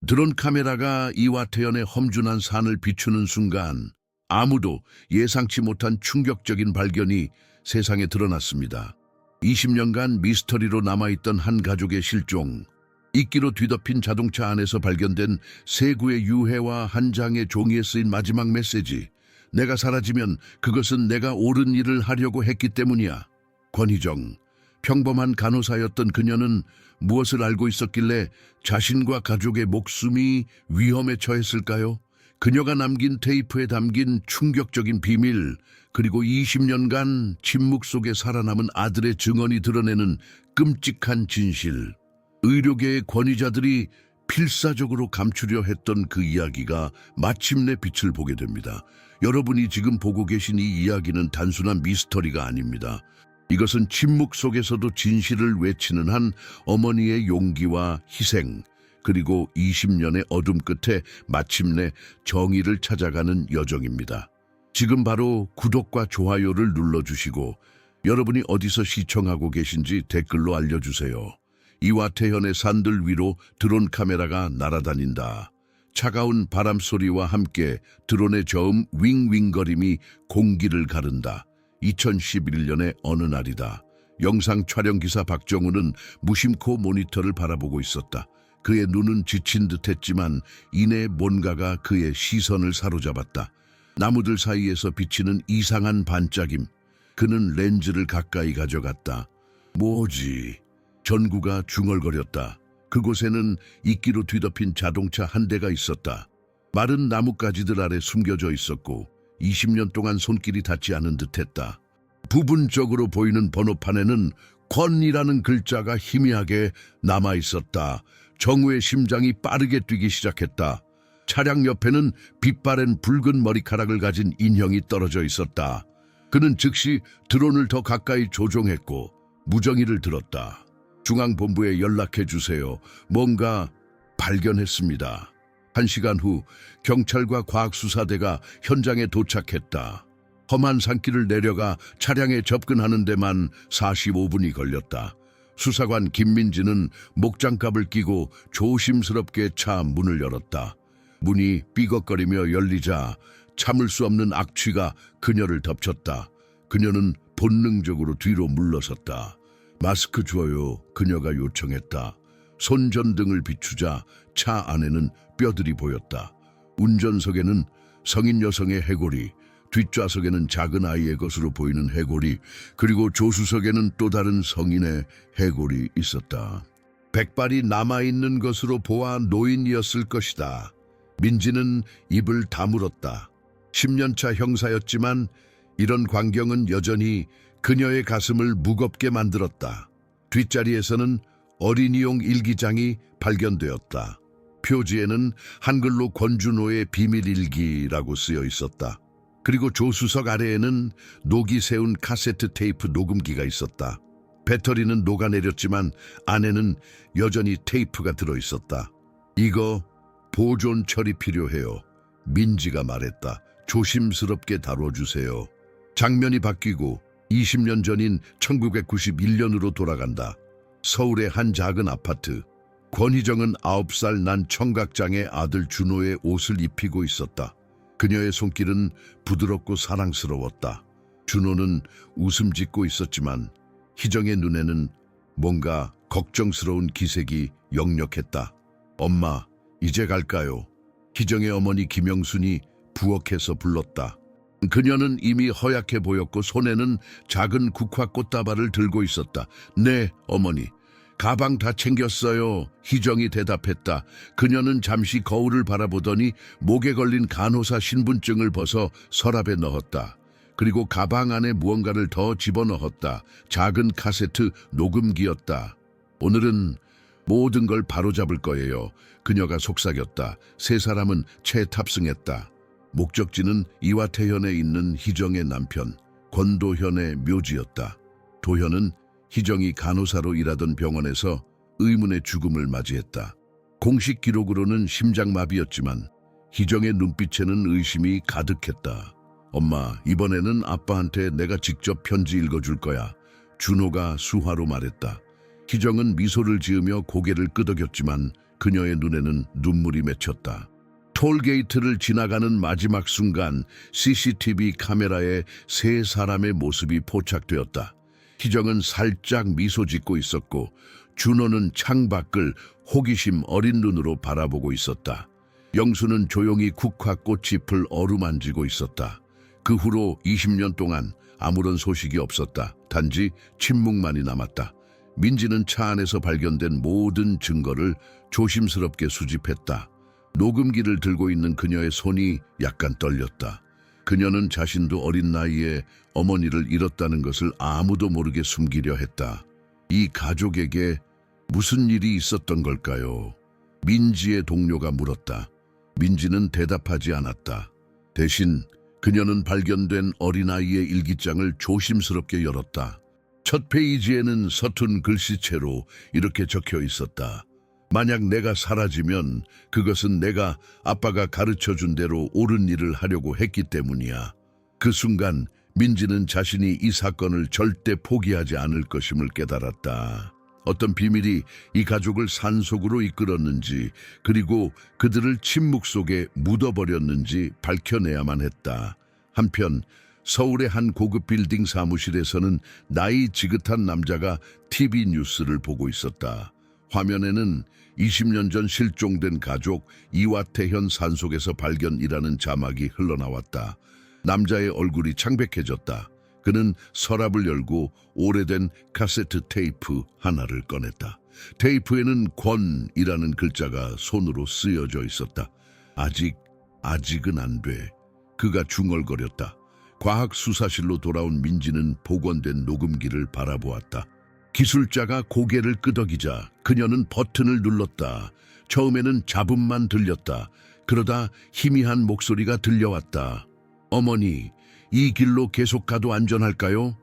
드론 카메라가 이와태현의 험준한 산을 비추는 순간 아무도 예상치 못한 충격적인 발견이 세상에 드러났습니다. 20년간 미스터리로 남아있던 한 가족의 실종, 이끼로 뒤덮인 자동차 안에서 발견된 세 구의 유해와 한 장의 종이에 쓰인 마지막 메시지. 내가 사라지면 그것은 내가 옳은 일을 하려고 했기 때문이야. 권희정, 평범한 간호사였던 그녀는 무엇을 알고 있었길래 자신과 가족의 목숨이 위험에 처했을까요? 그녀가 남긴 테이프에 담긴 충격적인 비밀, 그리고 20년간 침묵 속에 살아남은 아들의 증언이 드러내는 끔찍한 진실. 의료계의 권위자들이 필사적으로 감추려 했던 그 이야기가 마침내 빛을 보게 됩니다. 여러분이 지금 보고 계신 이 이야기는 단순한 미스터리가 아닙니다. 이것은 침묵 속에서도 진실을 외치는 한 어머니의 용기와 희생, 그리고 20년의 어둠 끝에 마침내 정의를 찾아가는 여정입니다. 지금 바로 구독과 좋아요를 눌러주시고 여러분이 어디서 시청하고 계신지 댓글로 알려주세요. 이와태현의 산들 위로 드론 카메라가 날아다닌다. 차가운 바람 소리와 함께 드론의 저음 윙윙거림이 공기를 가른다. 2011년의 어느 날이다. 영상 촬영 기사 박정우는 무심코 모니터를 바라보고 있었다. 그의 눈은 지친 듯했지만 이내 뭔가가 그의 시선을 사로잡았다. 나무들 사이에서 비치는 이상한 반짝임. 그는 렌즈를 가까이 가져갔다. 뭐지? 전구가 중얼거렸다. 그곳에는 이끼로 뒤덮인 자동차 한 대가 있었다. 마른 나뭇가지들 아래 숨겨져 있었고 20년 동안 손길이 닿지 않은 듯했다. 부분적으로 보이는 번호판에는 권이라는 글자가 희미하게 남아있었다. 정우의 심장이 빠르게 뛰기 시작했다. 차량 옆에는 빛바랜 붉은 머리카락을 가진 인형이 떨어져 있었다. 그는 즉시 드론을 더 가까이 조종했고 무정의를 들었다. 중앙본부에 연락해주세요. 뭔가 발견했습니다. 1시간 후 경찰과 과학수사대가 현장에 도착했다. 험한 산길을 내려가 차량에 접근하는 데만 45분이 걸렸다. 수사관 김민지는 목장갑을 끼고 조심스럽게 차 문을 열었다. 문이 삐걱거리며 열리자 참을 수 없는 악취가 그녀를 덮쳤다. 그녀는 본능적으로 뒤로 물러섰다. 마스크 줘요. 그녀가 요청했다. 손전등을 비추자 차 안에는 뼈들이 보였다. 운전석에는 성인 여성의 해골이, 뒷좌석에는 작은 아이의 것으로 보이는 해골이, 그리고 조수석에는 또 다른 성인의 해골이 있었다. 백발이 남아있는 것으로 보아 노인이었을 것이다. 민지는 입을 다물었다. 10년차 형사였지만 이런 광경은 여전히 그녀의 가슴을 무겁게 만들었다. 뒷자리에서는 어린이용 일기장이 발견되었다. 표지에는 한글로 권준호의 비밀일기라고 쓰여 있었다. 그리고 조수석 아래에는 녹이 세운 카세트 테이프 녹음기가 있었다. 배터리는 녹아내렸지만 안에는 여전히 테이프가 들어있었다. 이거 보존 처리 필요해요. 민지가 말했다. 조심스럽게 다뤄주세요. 장면이 바뀌고 20년 전인 1991년으로 돌아간다. 서울의 한 작은 아파트. 권희정은 9살 난 청각장애 아들 준호의 옷을 입히고 있었다. 그녀의 손길은 부드럽고 사랑스러웠다. 준호는 웃음 짓고 있었지만 희정의 눈에는 뭔가 걱정스러운 기색이 역력했다. 엄마, 이제 갈까요? 희정의 어머니 김영순이 부엌에서 불렀다. 그녀는 이미 허약해 보였고 손에는 작은 국화 꽃다발을 들고 있었다. 네, 어머니. 가방 다 챙겼어요. 희정이 대답했다. 그녀는 잠시 거울을 바라보더니 목에 걸린 간호사 신분증을 벗어 서랍에 넣었다. 그리고 가방 안에 무언가를 더 집어넣었다. 작은 카세트 녹음기였다. 오늘은 모든 걸 바로잡을 거예요. 그녀가 속삭였다. 세 사람은 채에 탑승했다. 목적지는 이와태현에 있는 희정의 남편 권도현의 묘지였다. 도현은 희정이 간호사로 일하던 병원에서 의문의 죽음을 맞이했다. 공식 기록으로는 심장마비였지만 희정의 눈빛에는 의심이 가득했다. 엄마, 이번에는 아빠한테 내가 직접 편지 읽어줄 거야. 준호가 수화로 말했다. 희정은 미소를 지으며 고개를 끄덕였지만 그녀의 눈에는 눈물이 맺혔다. 톨게이트를 지나가는 마지막 순간 CCTV 카메라에 세 사람의 모습이 포착되었다. 희정은 살짝 미소 짓고 있었고 준호는 창밖을 호기심 어린 눈으로 바라보고 있었다. 영수는 조용히 국화꽃잎을 어루만지고 있었다. 그 후로 20년 동안 아무런 소식이 없었다. 단지 침묵만이 남았다. 민지는 차 안에서 발견된 모든 증거를 조심스럽게 수집했다. 녹음기를 들고 있는 그녀의 손이 약간 떨렸다. 그녀는 자신도 어린 나이에 어머니를 잃었다는 것을 아무도 모르게 숨기려 했다. 이 가족에게 무슨 일이 있었던 걸까요? 민지의 동료가 물었다. 민지는 대답하지 않았다. 대신 그녀는 발견된 어린아이의 일기장을 조심스럽게 열었다. 첫 페이지에는 서툰 글씨체로 이렇게 적혀 있었다. 만약 내가 사라지면 그것은 내가 아빠가 가르쳐준 대로 옳은 일을 하려고 했기 때문이야. 그 순간 민지는 자신이 이 사건을 절대 포기하지 않을 것임을 깨달았다. 어떤 비밀이 이 가족을 산속으로 이끌었는지 그리고 그들을 침묵 속에 묻어버렸는지 밝혀내야만 했다. 한편 서울의 한 고급 빌딩 사무실에서는 나이 지긋한 남자가 TV 뉴스를 보고 있었다. 화면에는 20년 전 실종된 가족 이와태현 산속에서 발견이라는 자막이 흘러나왔다. 남자의 얼굴이 창백해졌다. 그는 서랍을 열고 오래된 카세트 테이프 하나를 꺼냈다. 테이프에는 권이라는 글자가 손으로 쓰여져 있었다. 아직은 안 돼. 그가 중얼거렸다. 과학수사실로 돌아온 민지는 복원된 녹음기를 바라보았다. 기술자가 고개를 끄덕이자 그녀는 버튼을 눌렀다. 처음에는 잡음만 들렸다. 그러다 희미한 목소리가 들려왔다. 어머니, 이 길로 계속 가도 안전할까요?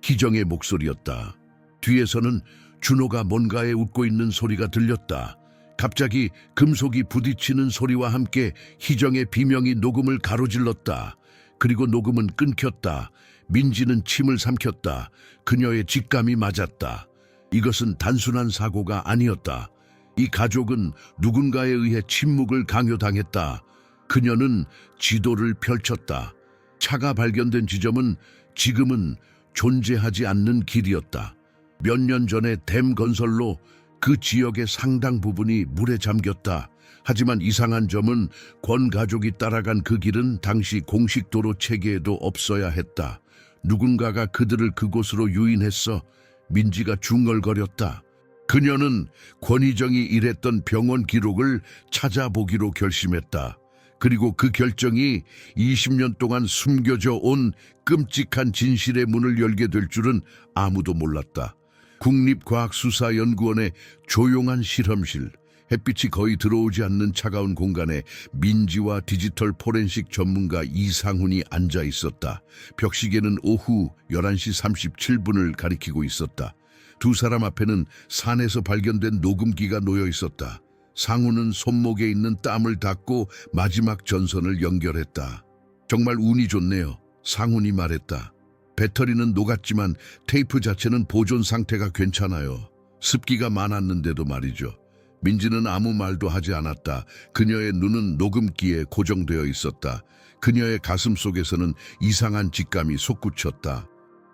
희정의 목소리였다. 뒤에서는 준호가 뭔가에 웃고 있는 소리가 들렸다. 갑자기 금속이 부딪히는 소리와 함께 희정의 비명이 녹음을 가로질렀다. 그리고 녹음은 끊겼다. 민지는 침을 삼켰다. 그녀의 직감이 맞았다. 이것은 단순한 사고가 아니었다. 이 가족은 누군가에 의해 침묵을 강요당했다. 그녀는 지도를 펼쳤다. 차가 발견된 지점은 지금은 존재하지 않는 길이었다. 몇 년 전에 댐 건설로 그 지역의 상당 부분이 물에 잠겼다. 하지만 이상한 점은 권 가족이 따라간 그 길은 당시 공식 도로 체계에도 없어야 했다. 누군가가 그들을 그곳으로 유인했어. 민지가 중얼거렸다. 그녀는 권희정이 일했던 병원 기록을 찾아보기로 결심했다. 그리고 그 결정이 20년 동안 숨겨져 온 끔찍한 진실의 문을 열게 될 줄은 아무도 몰랐다. 국립과학수사연구원의 조용한 실험실, 햇빛이 거의 들어오지 않는 차가운 공간에 민지와 디지털 포렌식 전문가 이상훈이 앉아 있었다. 벽시계는 오후 11시 37분을 가리키고 있었다. 두 사람 앞에는 산에서 발견된 녹음기가 놓여 있었다. 상훈은 손목에 있는 땀을 닦고 마지막 전선을 연결했다. 정말 운이 좋네요. 상훈이 말했다. 배터리는 녹았지만 테이프 자체는 보존 상태가 괜찮아요. 습기가 많았는데도 말이죠. 민지는 아무 말도 하지 않았다. 그녀의 눈은 녹음기에 고정되어 있었다. 그녀의 가슴 속에서는 이상한 직감이 솟구쳤다.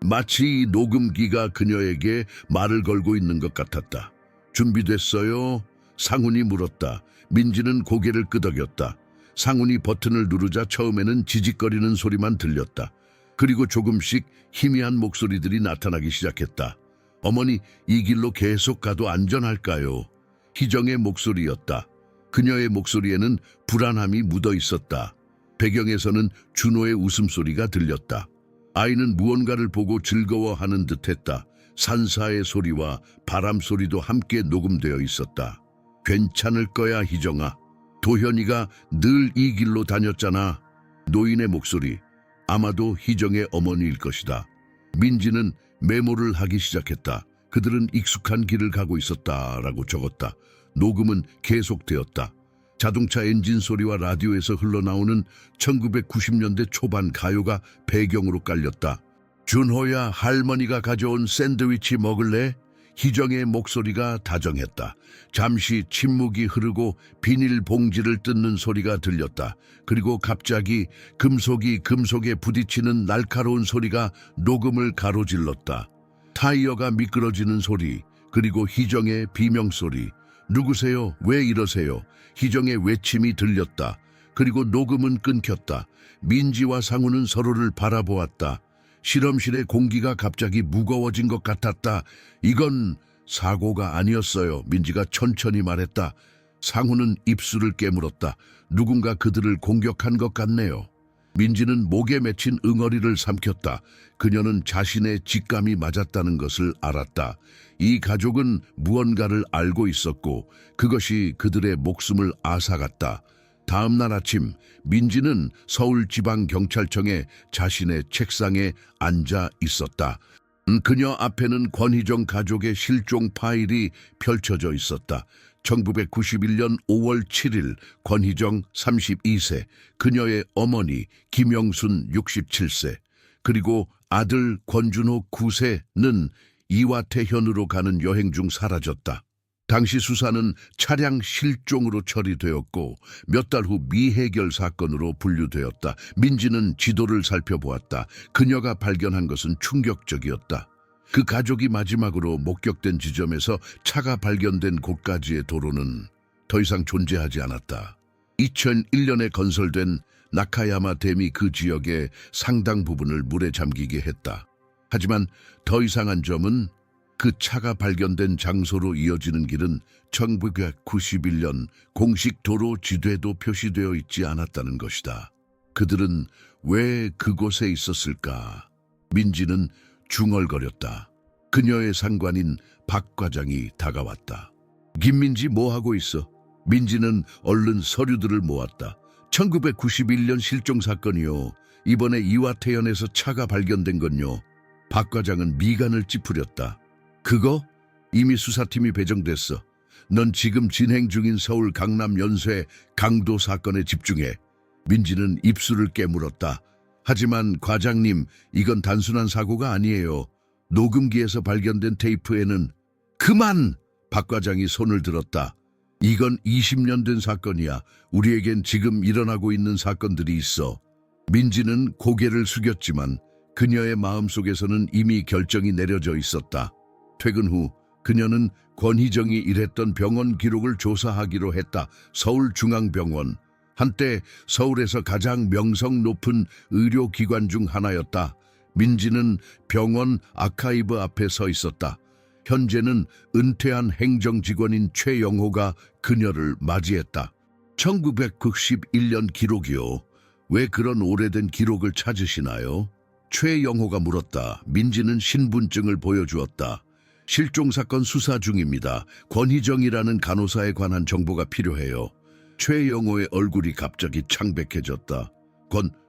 마치 이 녹음기가 그녀에게 말을 걸고 있는 것 같았다. 준비됐어요? 상훈이 물었다. 민지는 고개를 끄덕였다. 상훈이 버튼을 누르자 처음에는 지직거리는 소리만 들렸다. 그리고 조금씩 희미한 목소리들이 나타나기 시작했다. 어머니, 이 길로 계속 가도 안전할까요? 희정의 목소리였다. 그녀의 목소리에는 불안함이 묻어 있었다. 배경에서는 준호의 웃음소리가 들렸다. 아이는 무언가를 보고 즐거워하는 듯했다. 산사의 소리와 바람 소리도 함께 녹음되어 있었다. 괜찮을 거야, 희정아. 도현이가 늘 이 길로 다녔잖아. 노인의 목소리. 아마도 희정의 어머니일 것이다. 민지는 메모를 하기 시작했다. 그들은 익숙한 길을 가고 있었다라고 적었다. 녹음은 계속되었다. 자동차 엔진 소리와 라디오에서 흘러나오는 1990년대 초반 가요가 배경으로 깔렸다. 준호야, 할머니가 가져온 샌드위치 먹을래? 희정의 목소리가 다정했다. 잠시 침묵이 흐르고 비닐봉지를 뜯는 소리가 들렸다. 그리고 갑자기 금속이 금속에 부딪히는 날카로운 소리가 녹음을 가로질렀다. 타이어가 미끄러지는 소리, 그리고 희정의 비명소리. 누구세요? 왜 이러세요? 희정의 외침이 들렸다. 그리고 녹음은 끊겼다. 민지와 상우는 서로를 바라보았다. 실험실의 공기가 갑자기 무거워진 것 같았다. 이건 사고가 아니었어요. 민지가 천천히 말했다. 상우는 입술을 깨물었다. 누군가 그들을 공격한 것 같네요. 민지는 목에 맺힌 응어리를 삼켰다. 그녀는 자신의 직감이 맞았다는 것을 알았다. 이 가족은 무언가를 알고 있었고 그것이 그들의 목숨을 앗아갔다. 다음 날 아침 민지는 서울지방경찰청에 자신의 책상에 앉아 있었다. 그녀 앞에는 권희정 가족의 실종 파일이 펼쳐져 있었다. 1991년 5월 7일 권희정 32세, 그녀의 어머니 김영순 67세, 그리고 아들 권준호 9세는 이화태현으로 가는 여행 중 사라졌다. 당시 수사는 차량 실종으로 처리되었고 몇 달 후 미해결 사건으로 분류되었다. 민지는 지도를 살펴보았다. 그녀가 발견한 것은 충격적이었다. 그 가족이 마지막으로 목격된 지점에서 차가 발견된 곳까지의 도로는 더 이상 존재하지 않았다. 2001년에 건설된 나카야마 댐이 그 지역의 상당 부분을 물에 잠기게 했다. 하지만 더 이상한 점은 그 차가 발견된 장소로 이어지는 길은 1991년 공식 도로 지도에도 표시되어 있지 않았다는 것이다. 그들은 왜 그곳에 있었을까? 민지는 중얼거렸다. 그녀의 상관인 박 과장이 다가왔다. 김민지 뭐 하고 있어? 민지는 얼른 서류들을 모았다. 1991년 실종 사건이요. 이번에 이화태현에서 차가 발견된 건요. 박 과장은 미간을 찌푸렸다. 그거? 이미 수사팀이 배정됐어. 넌 지금 진행 중인 서울 강남 연쇄 강도 사건에 집중해. 민지는 입술을 깨물었다. 하지만 과장님, 이건 단순한 사고가 아니에요. 녹음기에서 발견된 테이프에는 그만! 박 과장이 손을 들었다. 이건 20년 된 사건이야. 우리에겐 지금 일어나고 있는 사건들이 있어. 민지는 고개를 숙였지만 그녀의 마음속에서는 이미 결정이 내려져 있었다. 퇴근 후 그녀는 권희정이 일했던 병원 기록을 조사하기로 했다. 서울중앙병원. 한때 서울에서 가장 명성 높은 의료기관 중 하나였다. 민지는 병원 아카이브 앞에 서 있었다. 현재는 은퇴한 행정직원인 최영호가 그녀를 맞이했다. 1991년 기록이요. 왜 그런 오래된 기록을 찾으시나요? 최영호가 물었다. 민지는 신분증을 보여주었다. 실종사건 수사 중입니다. 권희정이라는 간호사에 관한 정보가 필요해요. 최영호의 얼굴이 갑자기 창백해졌다.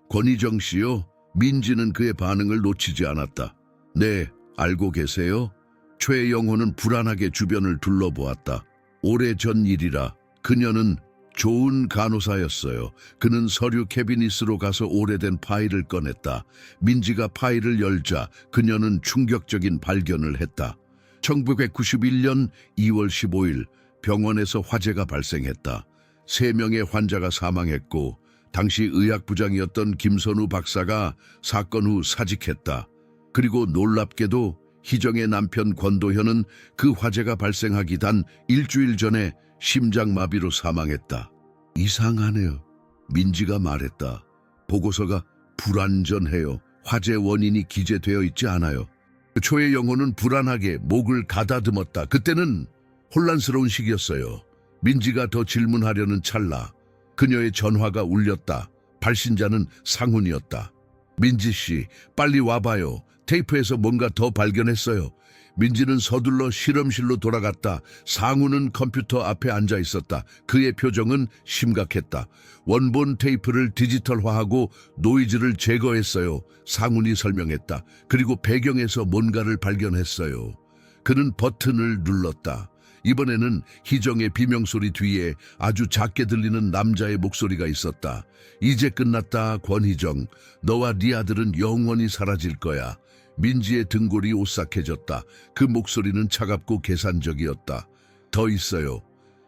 권희정 씨요? 민지는 그의 반응을 놓치지 않았다. 네, 알고 계세요? 최영호는 불안하게 주변을 둘러보았다. 오래전 일이라. 그녀는 좋은 간호사였어요. 그는 서류 캐비닛으로 가서 오래된 파일을 꺼냈다. 민지가 파일을 열자 그녀는 충격적인 발견을 했다. 1991년 2월 15일 병원에서 화재가 발생했다. 3명의 환자가 사망했고 당시 의학부장이었던 김선우 박사가 사건 후 사직했다. 그리고 놀랍게도 희정의 남편 권도현은 그 화재가 발생하기 단 일주일 전에 심장마비로 사망했다. 이상하네요. 민지가 말했다. 보고서가 불완전해요. 화재 원인이 기재되어 있지 않아요. 최영호는 불안하게 목을 가다듬었다. 그때는 혼란스러운 시기였어요. 민지가 더 질문하려는 찰나 그녀의 전화가 울렸다. 발신자는 상훈이었다. 민지 씨, 빨리 와봐요. 테이프에서 뭔가 더 발견했어요. 민지는 서둘러 실험실로 돌아갔다. 상훈은 컴퓨터 앞에 앉아 있었다. 그의 표정은 심각했다. 원본 테이프를 디지털화하고 노이즈를 제거했어요. 상훈이 설명했다. 그리고 배경에서 뭔가를 발견했어요. 그는 버튼을 눌렀다. 이번에는 희정의 비명소리 뒤에 아주 작게 들리는 남자의 목소리가 있었다. 이제 끝났다, 권희정. 너와 네 아들은 영원히 사라질 거야. 민지의 등골이 오싹해졌다. 그 목소리는 차갑고 계산적이었다. 더 있어요.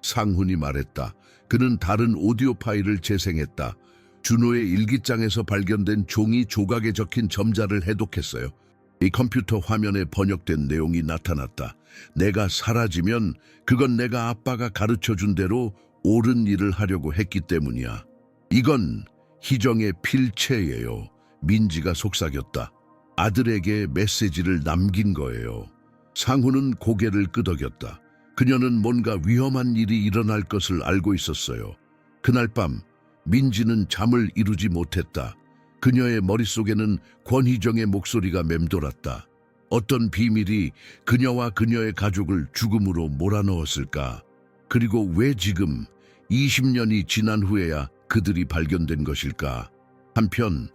상훈이 말했다. 그는 다른 오디오 파일을 재생했다. 준호의 일기장에서 발견된 종이 조각에 적힌 점자를 해독했어요. 이 컴퓨터 화면에 번역된 내용이 나타났다. 내가 사라지면 그건 내가 아빠가 가르쳐준 대로 옳은 일을 하려고 했기 때문이야. 이건 희정의 필체예요. 민지가 속삭였다. 아들에게 메시지를 남긴 거예요. 상훈은 고개를 끄덕였다. 그녀는 뭔가 위험한 일이 일어날 것을 알고 있었어요. 그날 밤 민지는 잠을 이루지 못했다. 그녀의 머릿속에는 권희정의 목소리가 맴돌았다. 어떤 비밀이 그녀와 그녀의 가족을 죽음으로 몰아넣었을까? 그리고 왜 지금 20년이 지난 후에야 그들이 발견된 것일까? 한편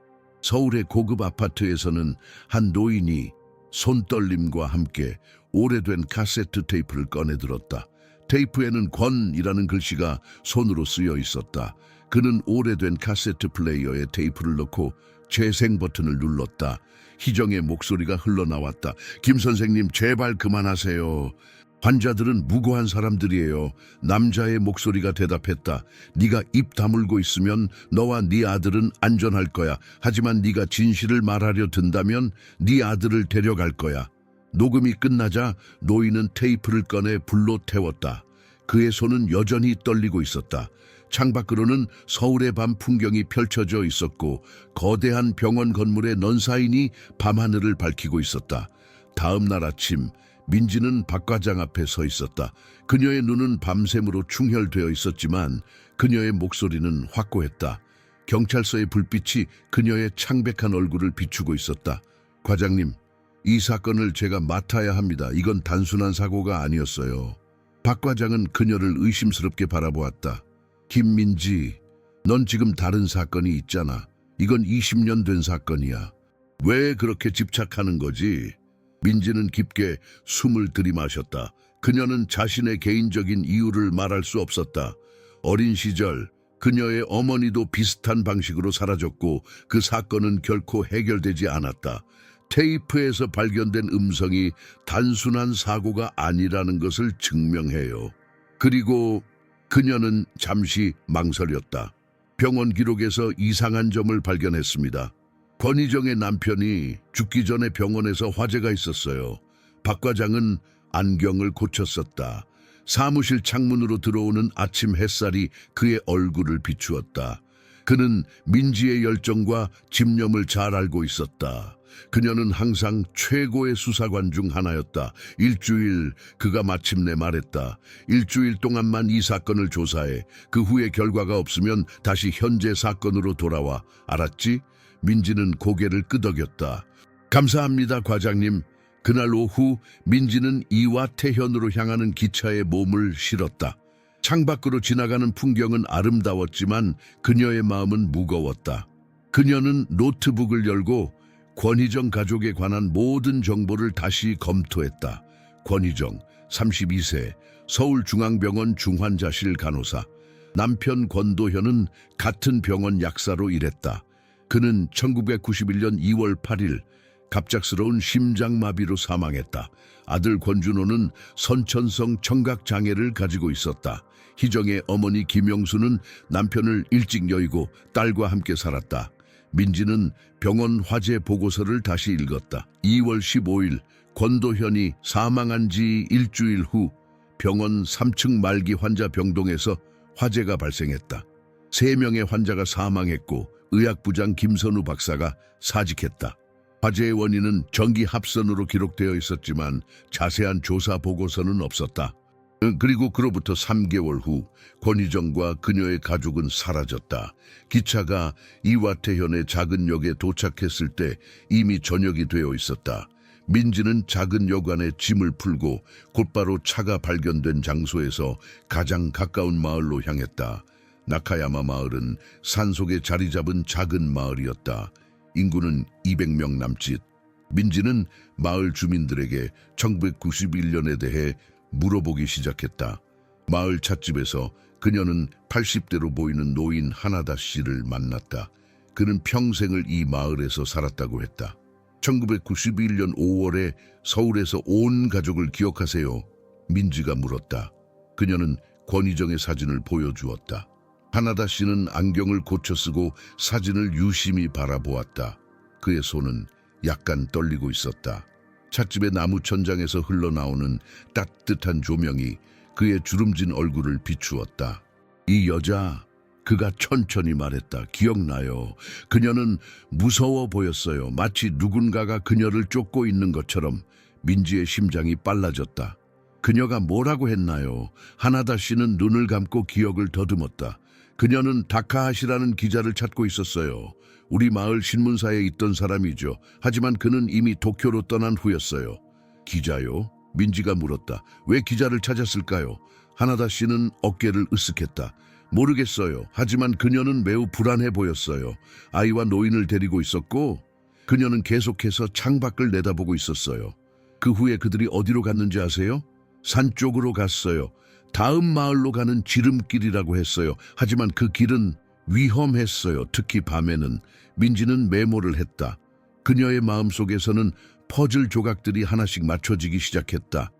서울의 고급 아파트에서는 한 노인이 손떨림과 함께 오래된 카세트 테이프를 꺼내들었다. 테이프에는 권이라는 글씨가 손으로 쓰여 있었다. 그는 오래된 카세트 플레이어에 테이프를 넣고 재생 버튼을 눌렀다. 희정의 목소리가 흘러나왔다. 김 선생님, 제발 그만하세요. 환자들은 무고한 사람들이에요. 남자의 목소리가 대답했다. 네가 입 다물고 있으면 너와 네 아들은 안전할 거야. 하지만 네가 진실을 말하려 든다면 네 아들을 데려갈 거야. 녹음이 끝나자 노인은 테이프를 꺼내 불로 태웠다. 그의 손은 여전히 떨리고 있었다. 창밖으로는 서울의 밤 풍경이 펼쳐져 있었고 거대한 병원 건물의 넌사인이 밤하늘을 밝히고 있었다. 다음 날 아침 민지는 박 과장 앞에 서 있었다. 그녀의 눈은 밤샘으로 충혈되어 있었지만 그녀의 목소리는 확고했다. 경찰서의 불빛이 그녀의 창백한 얼굴을 비추고 있었다. 과장님, 이 사건을 제가 맡아야 합니다. 이건 단순한 사고가 아니었어요. 박 과장은 그녀를 의심스럽게 바라보았다. 김민지, 넌 지금 다른 사건이 있잖아. 이건 20년 된 사건이야. 왜 그렇게 집착하는 거지? 민지는 깊게 숨을 들이마셨다. 그녀는 자신의 개인적인 이유를 말할 수 없었다. 어린 시절 그녀의 어머니도 비슷한 방식으로 사라졌고 그 사건은 결코 해결되지 않았다. 테이프에서 발견된 음성이 단순한 사고가 아니라는 것을 증명해요. 그리고 그녀는 잠시 망설였다. 병원 기록에서 이상한 점을 발견했습니다. 권희정의 남편이 죽기 전에 병원에서 화재가 있었어요. 박 과장은 안경을 고쳤었다. 사무실 창문으로 들어오는 아침 햇살이 그의 얼굴을 비추었다. 그는 민지의 열정과 집념을 잘 알고 있었다. 그녀는 항상 최고의 수사관 중 하나였다. 그가 마침내 말했다. 일주일 동안만 이 사건을 조사해. 그 후에 결과가 없으면 다시 현재 사건으로 돌아와. 알았지? 민지는 고개를 끄덕였다. 감사합니다, 과장님. 그날 오후 민지는 이와 태현으로 향하는 기차에 몸을 실었다. 창밖으로 지나가는 풍경은 아름다웠지만 그녀의 마음은 무거웠다. 그녀는 노트북을 열고 권희정 가족에 관한 모든 정보를 다시 검토했다. 권희정, 32세, 서울중앙병원 중환자실 간호사. 남편 권도현은 같은 병원 약사로 일했다. 그는 1991년 2월 8일 갑작스러운 심장마비로 사망했다. 아들 권준호는 선천성 청각장애를 가지고 있었다. 희정의 어머니 김영수는 남편을 일찍 여의고 딸과 함께 살았다. 민지는 병원 화재 보고서를 다시 읽었다. 2월 15일 권도현이 사망한 지 일주일 후 병원 3층 말기 환자 병동에서 화재가 발생했다. 3명의 환자가 사망했고 의학부장 김선우 박사가 사직했다. 화재의 원인은 전기 합선으로 기록되어 있었지만 자세한 조사 보고서는 없었다. 그리고 그로부터 3개월 후 권희정과 그녀의 가족은 사라졌다. 기차가 이와태현의 작은 역에 도착했을 때 이미 저녁이 되어 있었다. 민지는 작은 역 안에 짐을 풀고 곧바로 차가 발견된 장소에서 가장 가까운 마을로 향했다. 나카야마 마을은 산속에 자리 잡은 작은 마을이었다. 인구는 200명 남짓. 민지는 마을 주민들에게 1991년에 대해 물어보기 시작했다. 마을 찻집에서 그녀는 80대로 보이는 노인 하나다 씨를 만났다. 그는 평생을 이 마을에서 살았다고 했다. 1991년 5월에 서울에서 온 가족을 기억하세요. 민지가 물었다. 그녀는 권희정의 사진을 보여주었다. 하나다 씨는 안경을 고쳐 쓰고 사진을 유심히 바라보았다. 그의 손은 약간 떨리고 있었다. 찻집의 나무 천장에서 흘러나오는 따뜻한 조명이 그의 주름진 얼굴을 비추었다. 이 여자, 그가 천천히 말했다. 기억나요. 그녀는 무서워 보였어요. 마치 누군가가 그녀를 쫓고 있는 것처럼. 민지의 심장이 빨라졌다. 그녀가 뭐라고 했나요? 하나다 씨는 눈을 감고 기억을 더듬었다. 그녀는 다카하시라는 기자를 찾고 있었어요. 우리 마을 신문사에 있던 사람이죠. 하지만 그는 이미 도쿄로 떠난 후였어요. 기자요? 민지가 물었다. 왜 기자를 찾았을까요? 하나다 씨는 어깨를 으쓱했다. 모르겠어요. 하지만 그녀는 매우 불안해 보였어요. 아이와 노인을 데리고 있었고 그녀는 계속해서 창밖을 내다보고 있었어요. 그 후에 그들이 어디로 갔는지 아세요? 산 쪽으로 갔어요. 다음 마을로 가는 지름길이라고 했어요. 하지만 그 길은 위험했어요. 특히 밤에는. 민지는 메모를 했다. 그녀의 마음속에서는 퍼즐 조각들이 하나씩 맞춰지기 시작했다.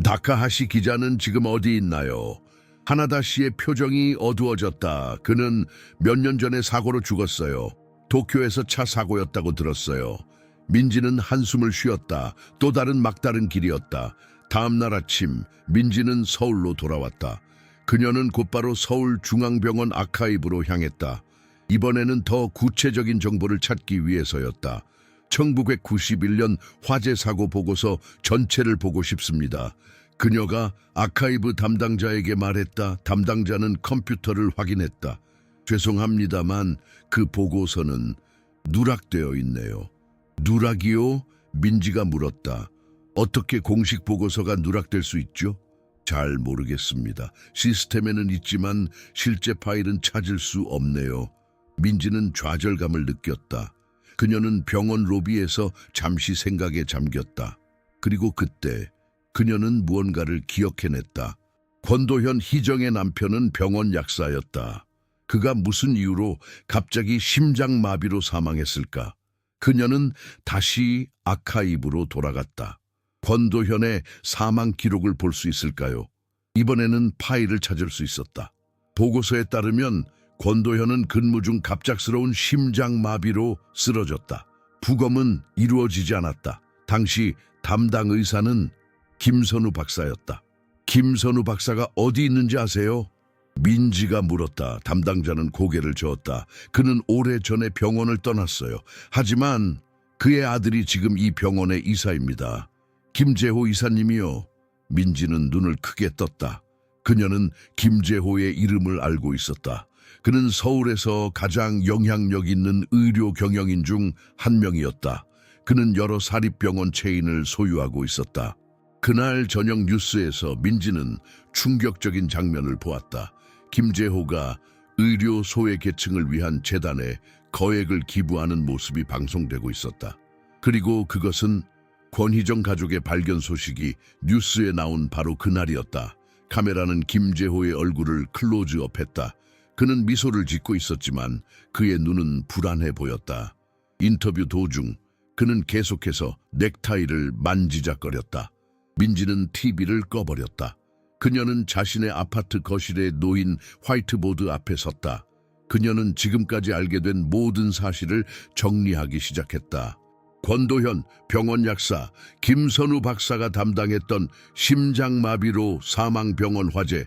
다카하시 기자는 지금 어디 있나요? 하나다 씨의 표정이 어두워졌다. 그는 몇 년 전에 사고로 죽었어요. 도쿄에서 차 사고였다고 들었어요. 민지는 한숨을 쉬었다. 또 다른 막다른 길이었다. 다음 날 아침 민지는 서울로 돌아왔다. 그녀는 곧바로 서울중앙병원 아카이브로 향했다. 이번에는 더 구체적인 정보를 찾기 위해서였다. 1991년 화재 사고 보고서 전체를 보고 싶습니다. 그녀가 아카이브 담당자에게 말했다. 담당자는 컴퓨터를 확인했다. 죄송합니다만 그 보고서는 누락되어 있네요. 누락이요? 민지가 물었다. 어떻게 공식 보고서가 누락될 수 있죠? 잘 모르겠습니다. 시스템에는 있지만 실제 파일은 찾을 수 없네요. 민지는 좌절감을 느꼈다. 그녀는 병원 로비에서 잠시 생각에 잠겼다. 그리고 그때 그녀는 무언가를 기억해냈다. 권도현 희정의 남편은 병원 약사였다. 그가 무슨 이유로 갑자기 심장마비로 사망했을까? 그녀는 다시 아카이브로 돌아갔다. 권도현의 사망 기록을 볼 수 있을까요? 이번에는 파일을 찾을 수 있었다. 보고서에 따르면 권도현은 근무 중 갑작스러운 심장마비로 쓰러졌다. 부검은 이루어지지 않았다. 당시 담당 의사는 김선우 박사였다. 김선우 박사가 어디 있는지 아세요? 민지가 물었다. 담당자는 고개를 저었다. 그는 오래전에 병원을 떠났어요. 하지만 그의 아들이 지금 이 병원의 이사입니다. 김재호 이사님이요. 민지는 눈을 크게 떴다. 그녀는 김재호의 이름을 알고 있었다. 그는 서울에서 가장 영향력 있는 의료 경영인 중 한 명이었다. 그는 여러 사립병원 체인을 소유하고 있었다. 그날 저녁 뉴스에서 민지는 충격적인 장면을 보았다. 김재호가 의료 소외계층을 위한 재단에 거액을 기부하는 모습이 방송되고 있었다. 그리고 그것은 권희정 가족의 발견 소식이 뉴스에 나온 바로 그날이었다. 카메라는 김재호의 얼굴을 클로즈업했다. 그는 미소를 짓고 있었지만 그의 눈은 불안해 보였다. 인터뷰 도중 그는 계속해서 넥타이를 만지작거렸다. 민지는 TV를 꺼버렸다. 그녀는 자신의 아파트 거실에 놓인 화이트보드 앞에 섰다. 그녀는 지금까지 알게 된 모든 사실을 정리하기 시작했다. 권도현 병원 약사, 김선우 박사가 담당했던 심장마비로 사망 병원 화재,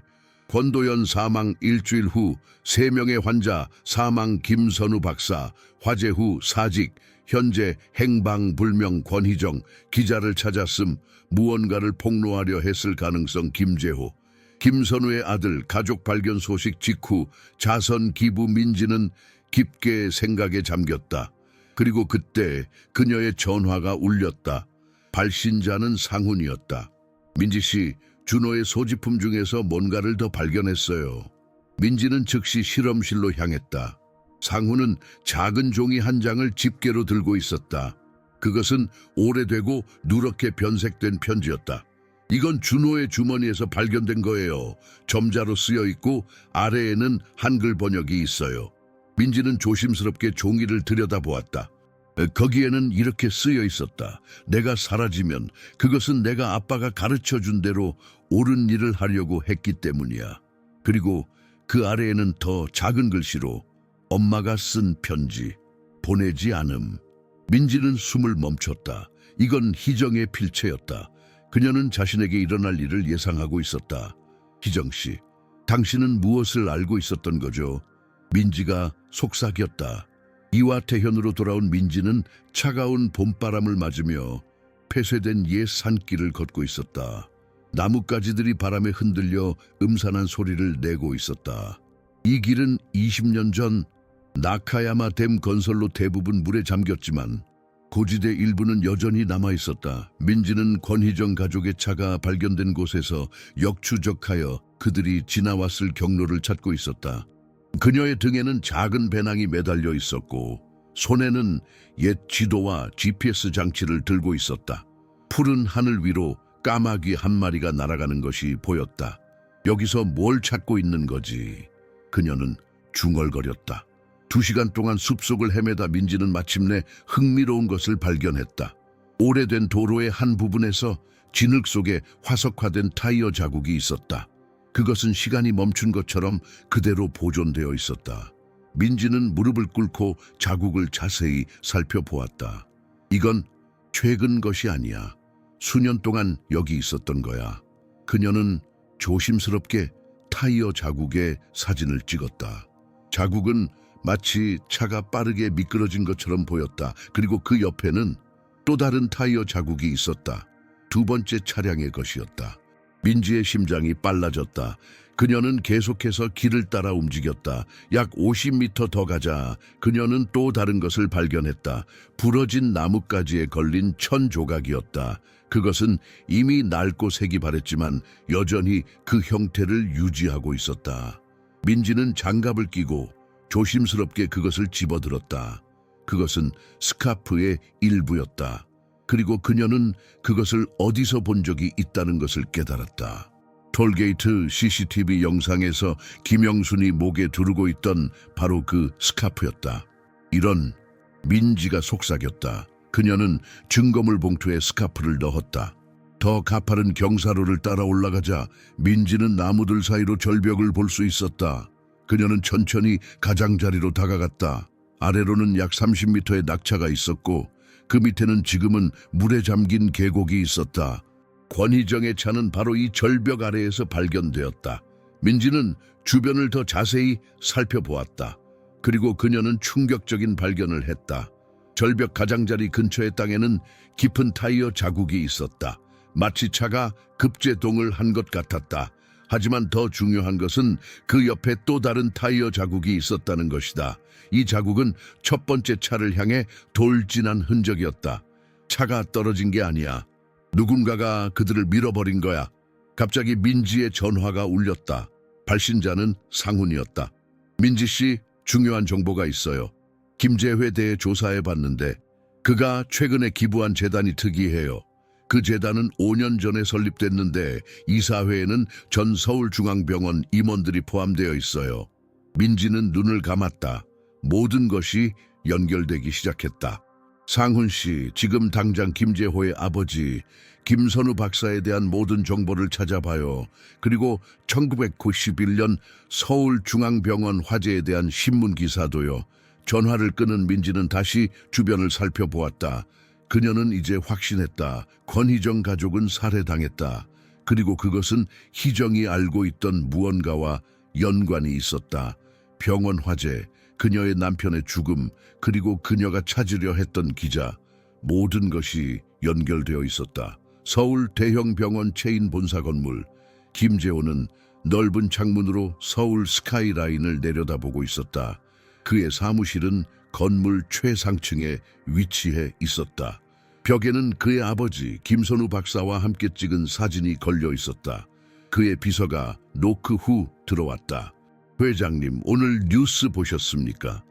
권도현 사망 일주일 후 3명의 환자 사망 김선우 박사, 화재 후 사직, 현재 행방불명 권희정, 기자를 찾았음, 무언가를 폭로하려 했을 가능성 김재호, 김선우의 아들 가족 발견 소식 직후 자선 기부 민지는 깊게 생각에 잠겼다. 그리고 그때 그녀의 전화가 울렸다. 발신자는 상훈이었다. 민지 씨, 준호의 소지품 중에서 뭔가를 더 발견했어요. 민지는 즉시 실험실로 향했다. 상훈은 작은 종이 한 장을 집게로 들고 있었다. 그것은 오래되고 누렇게 변색된 편지였다. 이건 준호의 주머니에서 발견된 거예요. 점자로 쓰여 있고 아래에는 한글 번역이 있어요. 민지는 조심스럽게 종이를 들여다보았다. 거기에는 이렇게 쓰여 있었다. 내가 사라지면 그것은 내가 아빠가 가르쳐준 대로 옳은 일을 하려고 했기 때문이야. 그리고 그 아래에는 더 작은 글씨로 엄마가 쓴 편지, 보내지 않음. 민지는 숨을 멈췄다. 이건 희정의 필체였다. 그녀는 자신에게 일어날 일을 예상하고 있었다. 희정 씨, 당신은 무엇을 알고 있었던 거죠? 민지가 속삭였다. 이와태현으로 돌아온 민지는 차가운 봄바람을 맞으며 폐쇄된 옛 산길을 걷고 있었다. 나뭇가지들이 바람에 흔들려 음산한 소리를 내고 있었다. 이 길은 20년 전 나카야마 댐 건설로 대부분 물에 잠겼지만 고지대 일부는 여전히 남아있었다. 민지는 권희정 가족의 차가 발견된 곳에서 역추적하여 그들이 지나왔을 경로를 찾고 있었다. 그녀의 등에는 작은 배낭이 매달려 있었고 손에는 옛 지도와 GPS 장치를 들고 있었다. 푸른 하늘 위로 까마귀 한 마리가 날아가는 것이 보였다. 여기서 뭘 찾고 있는 거지? 그녀는 중얼거렸다. 2시간 동안 숲속을 헤매다 민지는 마침내 흥미로운 것을 발견했다. 오래된 도로의 한 부분에서 진흙 속에 화석화된 타이어 자국이 있었다. 그것은 시간이 멈춘 것처럼 그대로 보존되어 있었다. 민지는 무릎을 꿇고 자국을 자세히 살펴보았다. 이건 최근 것이 아니야. 수년 동안 여기 있었던 거야. 그녀는 조심스럽게 타이어 자국에 사진을 찍었다. 자국은 마치 차가 빠르게 미끄러진 것처럼 보였다. 그리고 그 옆에는 또 다른 타이어 자국이 있었다. 2번째 차량의 것이었다. 민지의 심장이 빨라졌다. 그녀는 계속해서 길을 따라 움직였다. 약 50m 더 가자 그녀는 또 다른 것을 발견했다. 부러진 나뭇가지에 걸린 천 조각이었다. 그것은 이미 낡고 색이 바랬지만 여전히 그 형태를 유지하고 있었다. 민지는 장갑을 끼고 조심스럽게 그것을 집어들었다. 그것은 스카프의 일부였다. 그리고 그녀는 그것을 어디서 본 적이 있다는 것을 깨달았다. 톨게이트 CCTV 영상에서 김영순이 목에 두르고 있던 바로 그 스카프였다. 이런, 민지가 속삭였다. 그녀는 증거물 봉투에 스카프를 넣었다. 더 가파른 경사로를 따라 올라가자 민지는 나무들 사이로 절벽을 볼 수 있었다. 그녀는 천천히 가장자리로 다가갔다. 아래로는 약 30m의 낙차가 있었고 그 밑에는 지금은 물에 잠긴 계곡이 있었다. 권희정의 차는 바로 이 절벽 아래에서 발견되었다. 민지는 주변을 더 자세히 살펴보았다. 그리고 그녀는 충격적인 발견을 했다. 절벽 가장자리 근처의 땅에는 깊은 타이어 자국이 있었다. 마치 차가 급제동을 한 것 같았다. 하지만 더 중요한 것은 그 옆에 또 다른 타이어 자국이 있었다는 것이다. 이 자국은 첫 번째 차를 향해 돌진한 흔적이었다. 차가 떨어진 게 아니야. 누군가가 그들을 밀어버린 거야. 갑자기 민지의 전화가 울렸다. 발신자는 상훈이었다. 민지 씨, 중요한 정보가 있어요. 김재회 대해 조사해봤는데 그가 최근에 기부한 재단이 특이해요. 그 재단은 5년 전에 설립됐는데 이사회에는 전 서울중앙병원 임원들이 포함되어 있어요. 민지는 눈을 감았다. 모든 것이 연결되기 시작했다. 상훈 씨, 지금 당장 김재호의 아버지 김선우 박사에 대한 모든 정보를 찾아봐요. 그리고 1991년 서울중앙병원 화재에 대한 신문 기사도요. 전화를 끊은 민지는 다시 주변을 살펴보았다. 그녀는 이제 확신했다. 권희정 가족은 살해당했다. 그리고 그것은 희정이 알고 있던 무언가와 연관이 있었다. 병원 화재, 그녀의 남편의 죽음, 그리고 그녀가 찾으려 했던 기자, 모든 것이 연결되어 있었다. 서울 대형 병원 체인 본사 건물, 김재호는 넓은 창문으로 서울 스카이라인을 내려다보고 있었다. 그의 사무실은 건물 최상층에 위치해 있었다. 벽에는 그의 아버지 김선우 박사와 함께 찍은 사진이 걸려 있었다. 그의 비서가 노크 후 들어왔다. 회장님, 오늘 뉴스 보셨습니까?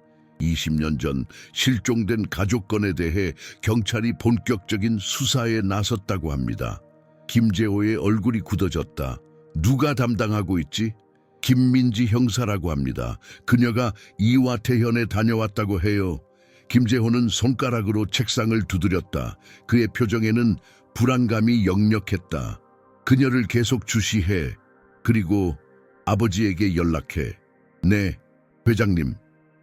20년 전 실종된 가족 건에 대해 경찰이 본격적인 수사에 나섰다고 합니다. 김재호의 얼굴이 굳어졌다. 누가 담당하고 있지? 김민지 형사라고 합니다. 그녀가 이와태현에 다녀왔다고 해요. 김재호는 손가락으로 책상을 두드렸다. 그의 표정에는 불안감이 역력했다. 그녀를 계속 주시해. 그리고 아버지에게 연락해. 네, 회장님.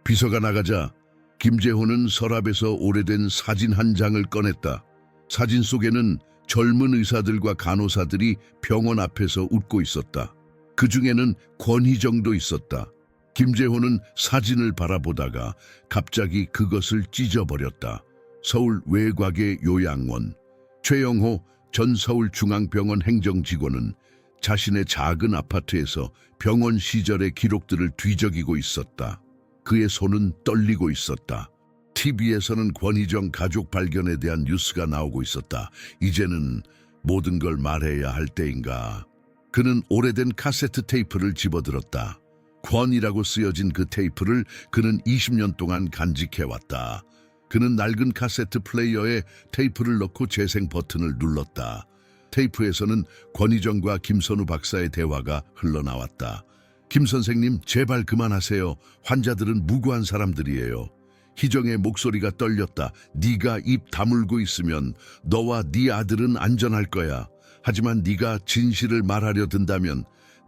비서가 나가자 김재호는 서랍에서 오래된 사진 한 장을 꺼냈다. 사진 속에는 젊은 의사들과 간호사들이 병원 앞에서 웃고 있었다. 그 중에는 권희정도 있었다. 김재호는 사진을 바라보다가 갑자기 그것을 찢어버렸다. 서울 외곽의 요양원. 최영호 전 서울중앙병원 행정직원은 자신의 작은 아파트에서 병원 시절의 기록들을 뒤적이고 있었다. 그의 손은 떨리고 있었다. TV에서는 권희정 가족 발견에 대한 뉴스가 나오고 있었다. 이제는 모든 걸 말해야 할 때인가. 그는 오래된 카세트 테이프를 집어들었다. 권이라고 쓰여진 그 테이프를 그는 20년 동안 간직해왔다. 그는 낡은 카세트 플레이어에 테이프를 넣고 재생 버튼을 눌렀다. 테이프에서는 권희정과 김선우 박사의 대화가 흘러나왔다. 김 선생님, 제발 그만하세요. 환자들은 무고한 사람들이에요. 희정의 목소리가 떨렸다. 네가 입 다물고 있으면 너와 네 아들은 안전할 거야. 하지만 네가 진실을 말하려 든다면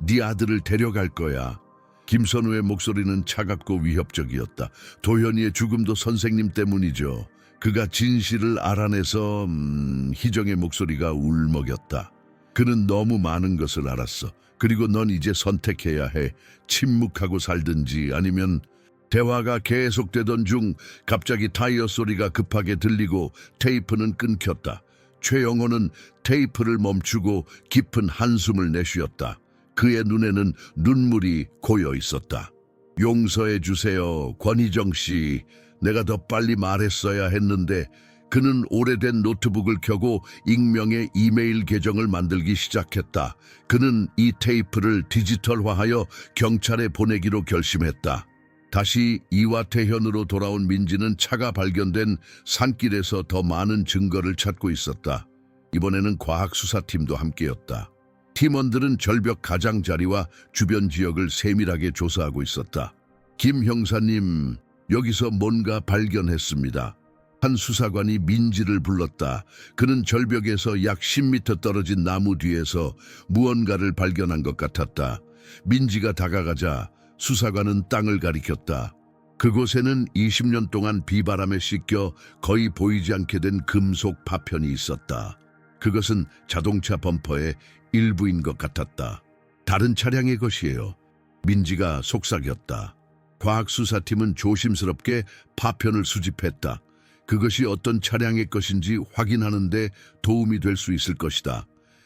네 아들을 데려갈 거야. 김선우의 목소리는 차갑고 위협적이었다. 도현이의 죽음도 선생님 때문이죠. 그가 진실을 알아내서 희정의 목소리가 울먹였다. 그는 너무 많은 것을 알았어. 그리고 넌 이제 선택해야 해. 침묵하고 살든지 아니면... 대화가 계속되던 중 갑자기 타이어 소리가 급하게 들리고 테이프는 끊겼다. 최영호는 테이프를 멈추고 깊은 한숨을 내쉬었다. 그의 눈에는 눈물이 고여 있었다. 용서해 주세요, 권희정 씨. 내가 더 빨리 말했어야 했는데. 그는 오래된 노트북을 켜고 익명의 이메일 계정을 만들기 시작했다. 그는 이 테이프를 디지털화하여 경찰에 보내기로 결심했다. 다시 이화태현으로 돌아온 민지는 차가 발견된 산길에서 더 많은 증거를 찾고 있었다. 이번에는 과학수사팀도 함께였다. 팀원들은 절벽 가장자리와 주변 지역을 세밀하게 조사하고 있었다. 김 형사님, 여기서 뭔가 발견했습니다. 한 수사관이 민지를 불렀다. 그는 절벽에서 약 10m 떨어진 나무 뒤에서 무언가를 발견한 것 같았다. 민지가 다가가자 수사관은 땅을 가리켰다. 그곳에는 20년 동안 비바람에 씻겨 거의 보이지 않게 된 금속 파편이 있었다. 그것은 자동차 범퍼의 일부인 것 같았다. 다른 차량의 것이에요. 민지가 속삭였다. 과학수사팀은 조심스럽게 파편을 수집했다. 그것이 어떤 차량의 것인지 확인하는 데 도움이 될 수 있을 것이다.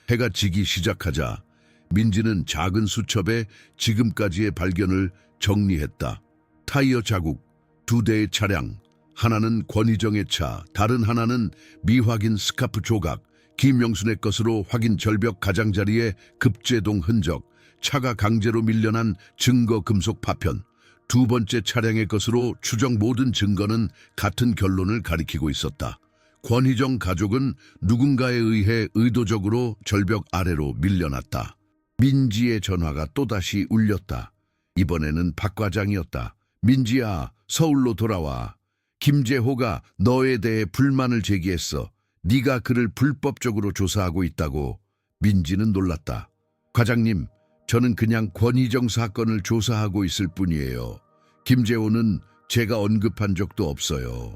해가 지기 시작하자 민지는 작은 수첩에 지금까지의 발견을 정리했다. 타이어 자국, 2대의 차량, 하나는 권희정의 차, 다른 하나는 미확인 스카프 조각, 김영순의 것으로 확인 절벽 가장자리에 급제동 흔적, 차가 강제로 밀려난 증거 금속 파편, 두 번째 차량의 것으로 추정 모든 증거는 같은 결론을 가리키고 있었다. 권희정 가족은 누군가에 의해 의도적으로 절벽 아래로 밀려났다. 민지의 전화가 또다시 울렸다. 이번에는 박 과장이었다. 민지야, 서울로 돌아와. 김재호가 너에 대해 불만을 제기했어. 네가 그를 불법적으로 조사하고 있다고. 민지는 놀랐다. 과장님, 저는 그냥 권희정 사건을 조사하고 있을 뿐이에요. 김재호는 제가 언급한 적도 없어요.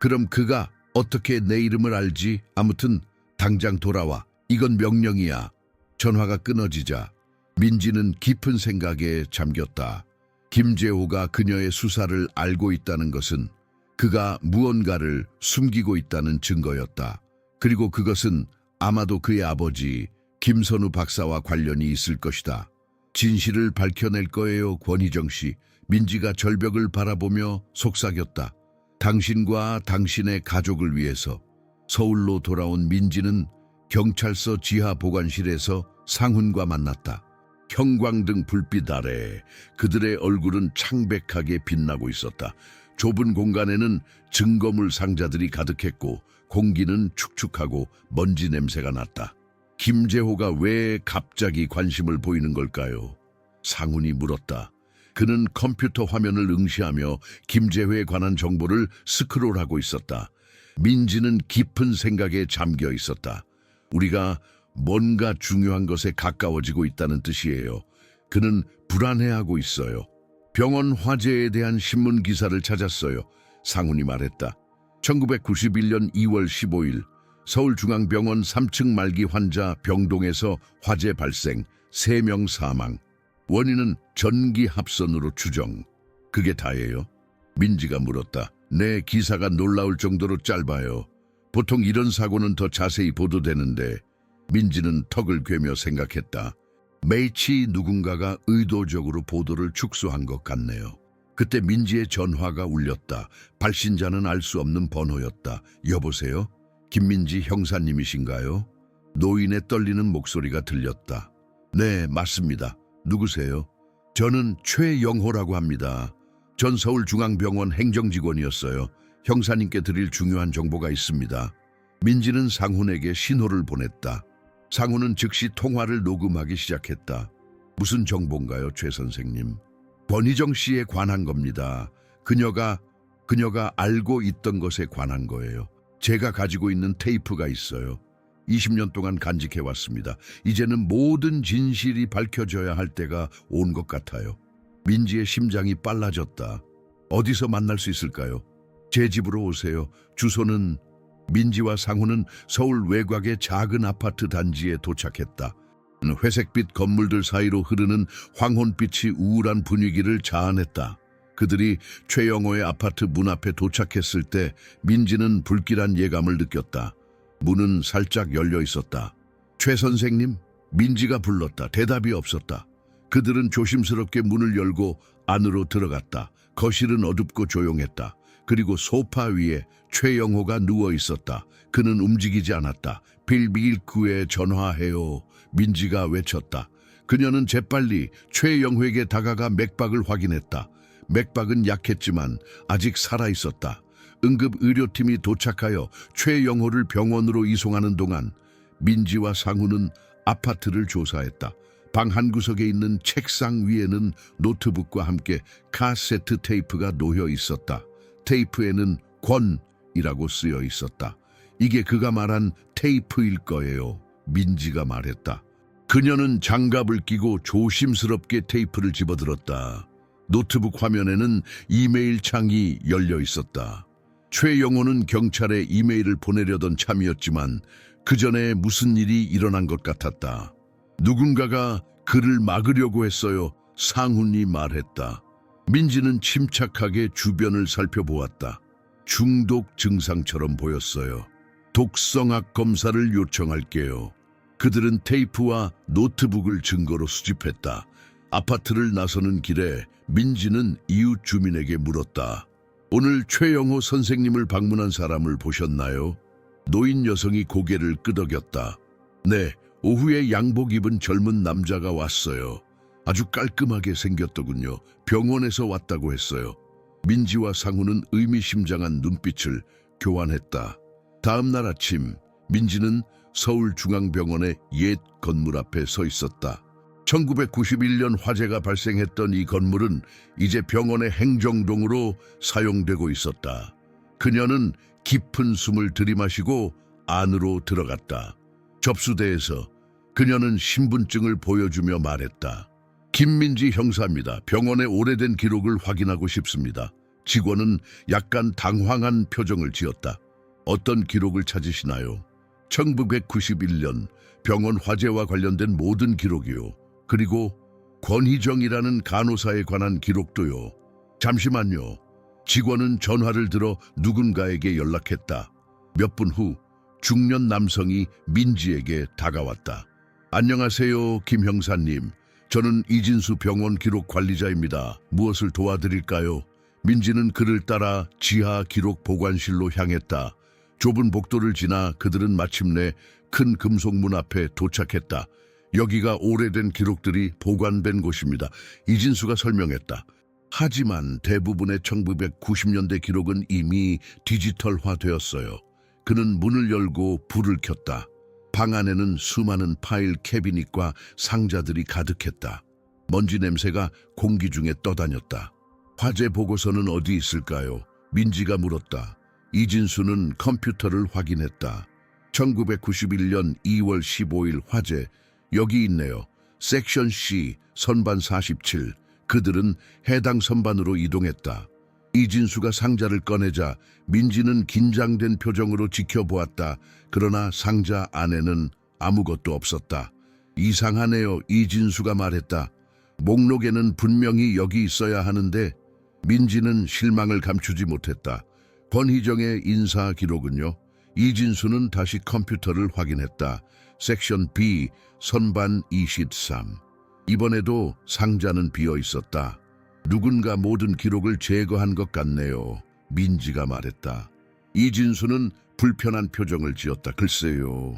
그럼 그가 어떻게 내 이름을 알지? 아무튼 당장 돌아와. 이건 명령이야. 전화가 끊어지자 민지는 깊은 생각에 잠겼다. 김재호가 그녀의 수사를 알고 있다는 것은 그가 무언가를 숨기고 있다는 증거였다. 그리고 그것은 아마도 그의 아버지 김선우 박사와 관련이 있을 것이다. 진실을 밝혀낼 거예요, 권희정 씨. 민지가 절벽을 바라보며 속삭였다. 당신과 당신의 가족을 위해서. 서울로 돌아온 민지는 경찰서 지하 보관실에서 상훈과 만났다. 형광등 불빛 아래 그들의 얼굴은 창백하게 빛나고 있었다. 좁은 공간에는 증거물 상자들이 가득했고 공기는 축축하고 먼지 냄새가 났다. 김재호가 왜 갑자기 관심을 보이는 걸까요? 상훈이 물었다. 그는 컴퓨터 화면을 응시하며 김재회에 관한 정보를 스크롤하고 있었다. 민지는 깊은 생각에 잠겨 있었다. 우리가 뭔가 중요한 것에 가까워지고 있다는 뜻이에요. 그는 불안해하고 있어요. 병원 화재에 대한 신문 기사를 찾았어요. 상훈이 말했다. 1991년 2월 15일 서울중앙병원 3층 말기 환자 병동에서 화재 발생, 3명 사망. 원인은 전기 합선으로 추정. 그게 다예요? 민지가 물었다. 네, 기사가 놀라울 정도로 짧아요. 보통 이런 사고는 더 자세히 보도되는데 민지는 턱을 괴며 생각했다. 매치 누군가가 의도적으로 보도를 축소한 것 같네요. 그때 민지의 전화가 울렸다. 발신자는 알 수 없는 번호였다. 여보세요? 김민지 형사님이신가요? 노인의 떨리는 목소리가 들렸다. 네, 맞습니다. 누구세요? 저는 최영호라고 합니다. 전 서울중앙병원 행정직원이었어요. 형사님께 드릴 중요한 정보가 있습니다. 민지는 상훈에게 신호를 보냈다. 상훈은 즉시 통화를 녹음하기 시작했다. 무슨 정보인가요, 최 선생님? 권희정 씨에 관한 겁니다. 그녀가 알고 있던 것에 관한 거예요. 제가 가지고 있는 테이프가 있어요. 20년 동안 간직해왔습니다. 이제는 모든 진실이 밝혀져야 할 때가 온 것 같아요. 민지의 심장이 빨라졌다. 어디서 만날 수 있을까요? 제 집으로 오세요. 주소는... 민지와 상훈은 서울 외곽의 작은 아파트 단지에 도착했다. 회색빛 건물들 사이로 흐르는 황혼빛이 우울한 분위기를 자아냈다. 그들이 최영호의 아파트 문 앞에 도착했을 때 민지는 불길한 예감을 느꼈다. 문은 살짝 열려 있었다. 최 선생님? 민지가 불렀다. 대답이 없었다. 그들은 조심스럽게 문을 열고 안으로 들어갔다. 거실은 어둡고 조용했다. 그리고 소파 위에 최영호가 누워 있었다. 그는 움직이지 않았다. 119에 전화해요. 민지가 외쳤다. 그녀는 재빨리 최영호에게 다가가 맥박을 확인했다. 맥박은 약했지만 아직 살아있었다. 응급의료팀이 도착하여 최영호를 병원으로 이송하는 동안 민지와 상훈은 아파트를 조사했다. 방 한 구석에 있는 책상 위에는 노트북과 함께 카세트 테이프가 놓여 있었다. 테이프에는 권이라고 쓰여 있었다. 이게 그가 말한 테이프일 거예요. 민지가 말했다. 그녀는 장갑을 끼고 조심스럽게 테이프를 집어들었다. 노트북 화면에는 이메일 창이 열려 있었다. 최영호는 경찰에 이메일을 보내려던 참이었지만 그 전에 무슨 일이 일어난 것 같았다. 누군가가 그를 막으려고 했어요. 상훈이 말했다. 민지는 침착하게 주변을 살펴보았다. 중독 증상처럼 보였어요. 독성악 검사를 요청할게요. 그들은 테이프와 노트북을 증거로 수집했다. 아파트를 나서는 길에 민지는 이웃 주민에게 물었다. 오늘 최영호 선생님을 방문한 사람을 보셨나요? 노인 여성이 고개를 끄덕였다. 네, 오후에 양복 입은 젊은 남자가 왔어요. 아주 깔끔하게 생겼더군요. 병원에서 왔다고 했어요. 민지와 상훈은 의미심장한 눈빛을 교환했다. 다음 날 아침, 민지는 서울중앙병원의 옛 건물 앞에 서 있었다. 1991년 화재가 발생했던 이 건물은 이제 병원의 행정동으로 사용되고 있었다. 그녀는 깊은 숨을 들이마시고 안으로 들어갔다. 접수대에서 그녀는 신분증을 보여주며 말했다. 김민지 형사입니다. 병원의 오래된 기록을 확인하고 싶습니다. 직원은 약간 당황한 표정을 지었다. 어떤 기록을 찾으시나요? 1991년 병원 화재와 관련된 모든 기록이요. 그리고 권희정이라는 간호사에 관한 기록도요. 잠시만요. 직원은 전화를 들어 누군가에게 연락했다. 몇 분 후 중년 남성이 민지에게 다가왔다. 안녕하세요, 김 형사님. 저는 이진수 병원 기록 관리자입니다. 무엇을 도와드릴까요? 민지는 그를 따라 지하 기록 보관실로 향했다. 좁은 복도를 지나 그들은 마침내 큰 금속 문 앞에 도착했다. 여기가 오래된 기록들이 보관된 곳입니다. 이진수가 설명했다. 하지만 대부분의 1990년대 기록은 이미 디지털화되었어요. 그는 문을 열고 불을 켰다. 방 안에는 수많은 파일 캐비닛과 상자들이 가득했다. 먼지 냄새가 공기 중에 떠다녔다. 화재 보고서는 어디 있을까요? 민지가 물었다. 이진수는 컴퓨터를 확인했다. 1991년 2월 15일 화재. 여기 있네요. 섹션 C, 선반 47. 그들은 해당 선반으로 이동했다. 이진수가 상자를 꺼내자 민지는 긴장된 표정으로 지켜보았다. 그러나 상자 안에는 아무것도 없었다. 이상하네요. 이진수가 말했다. 목록에는 분명히 여기 있어야 하는데. 민지는 실망을 감추지 못했다. 권희정의 인사 기록은요? 이진수는 다시 컴퓨터를 확인했다. 섹션 B, 선반 23. 이번에도 상자는 비어 있었다. 누군가 모든 기록을 제거한 것 같네요. 민지가 말했다. 이진수는 불편한 표정을 지었다. 글쎄요.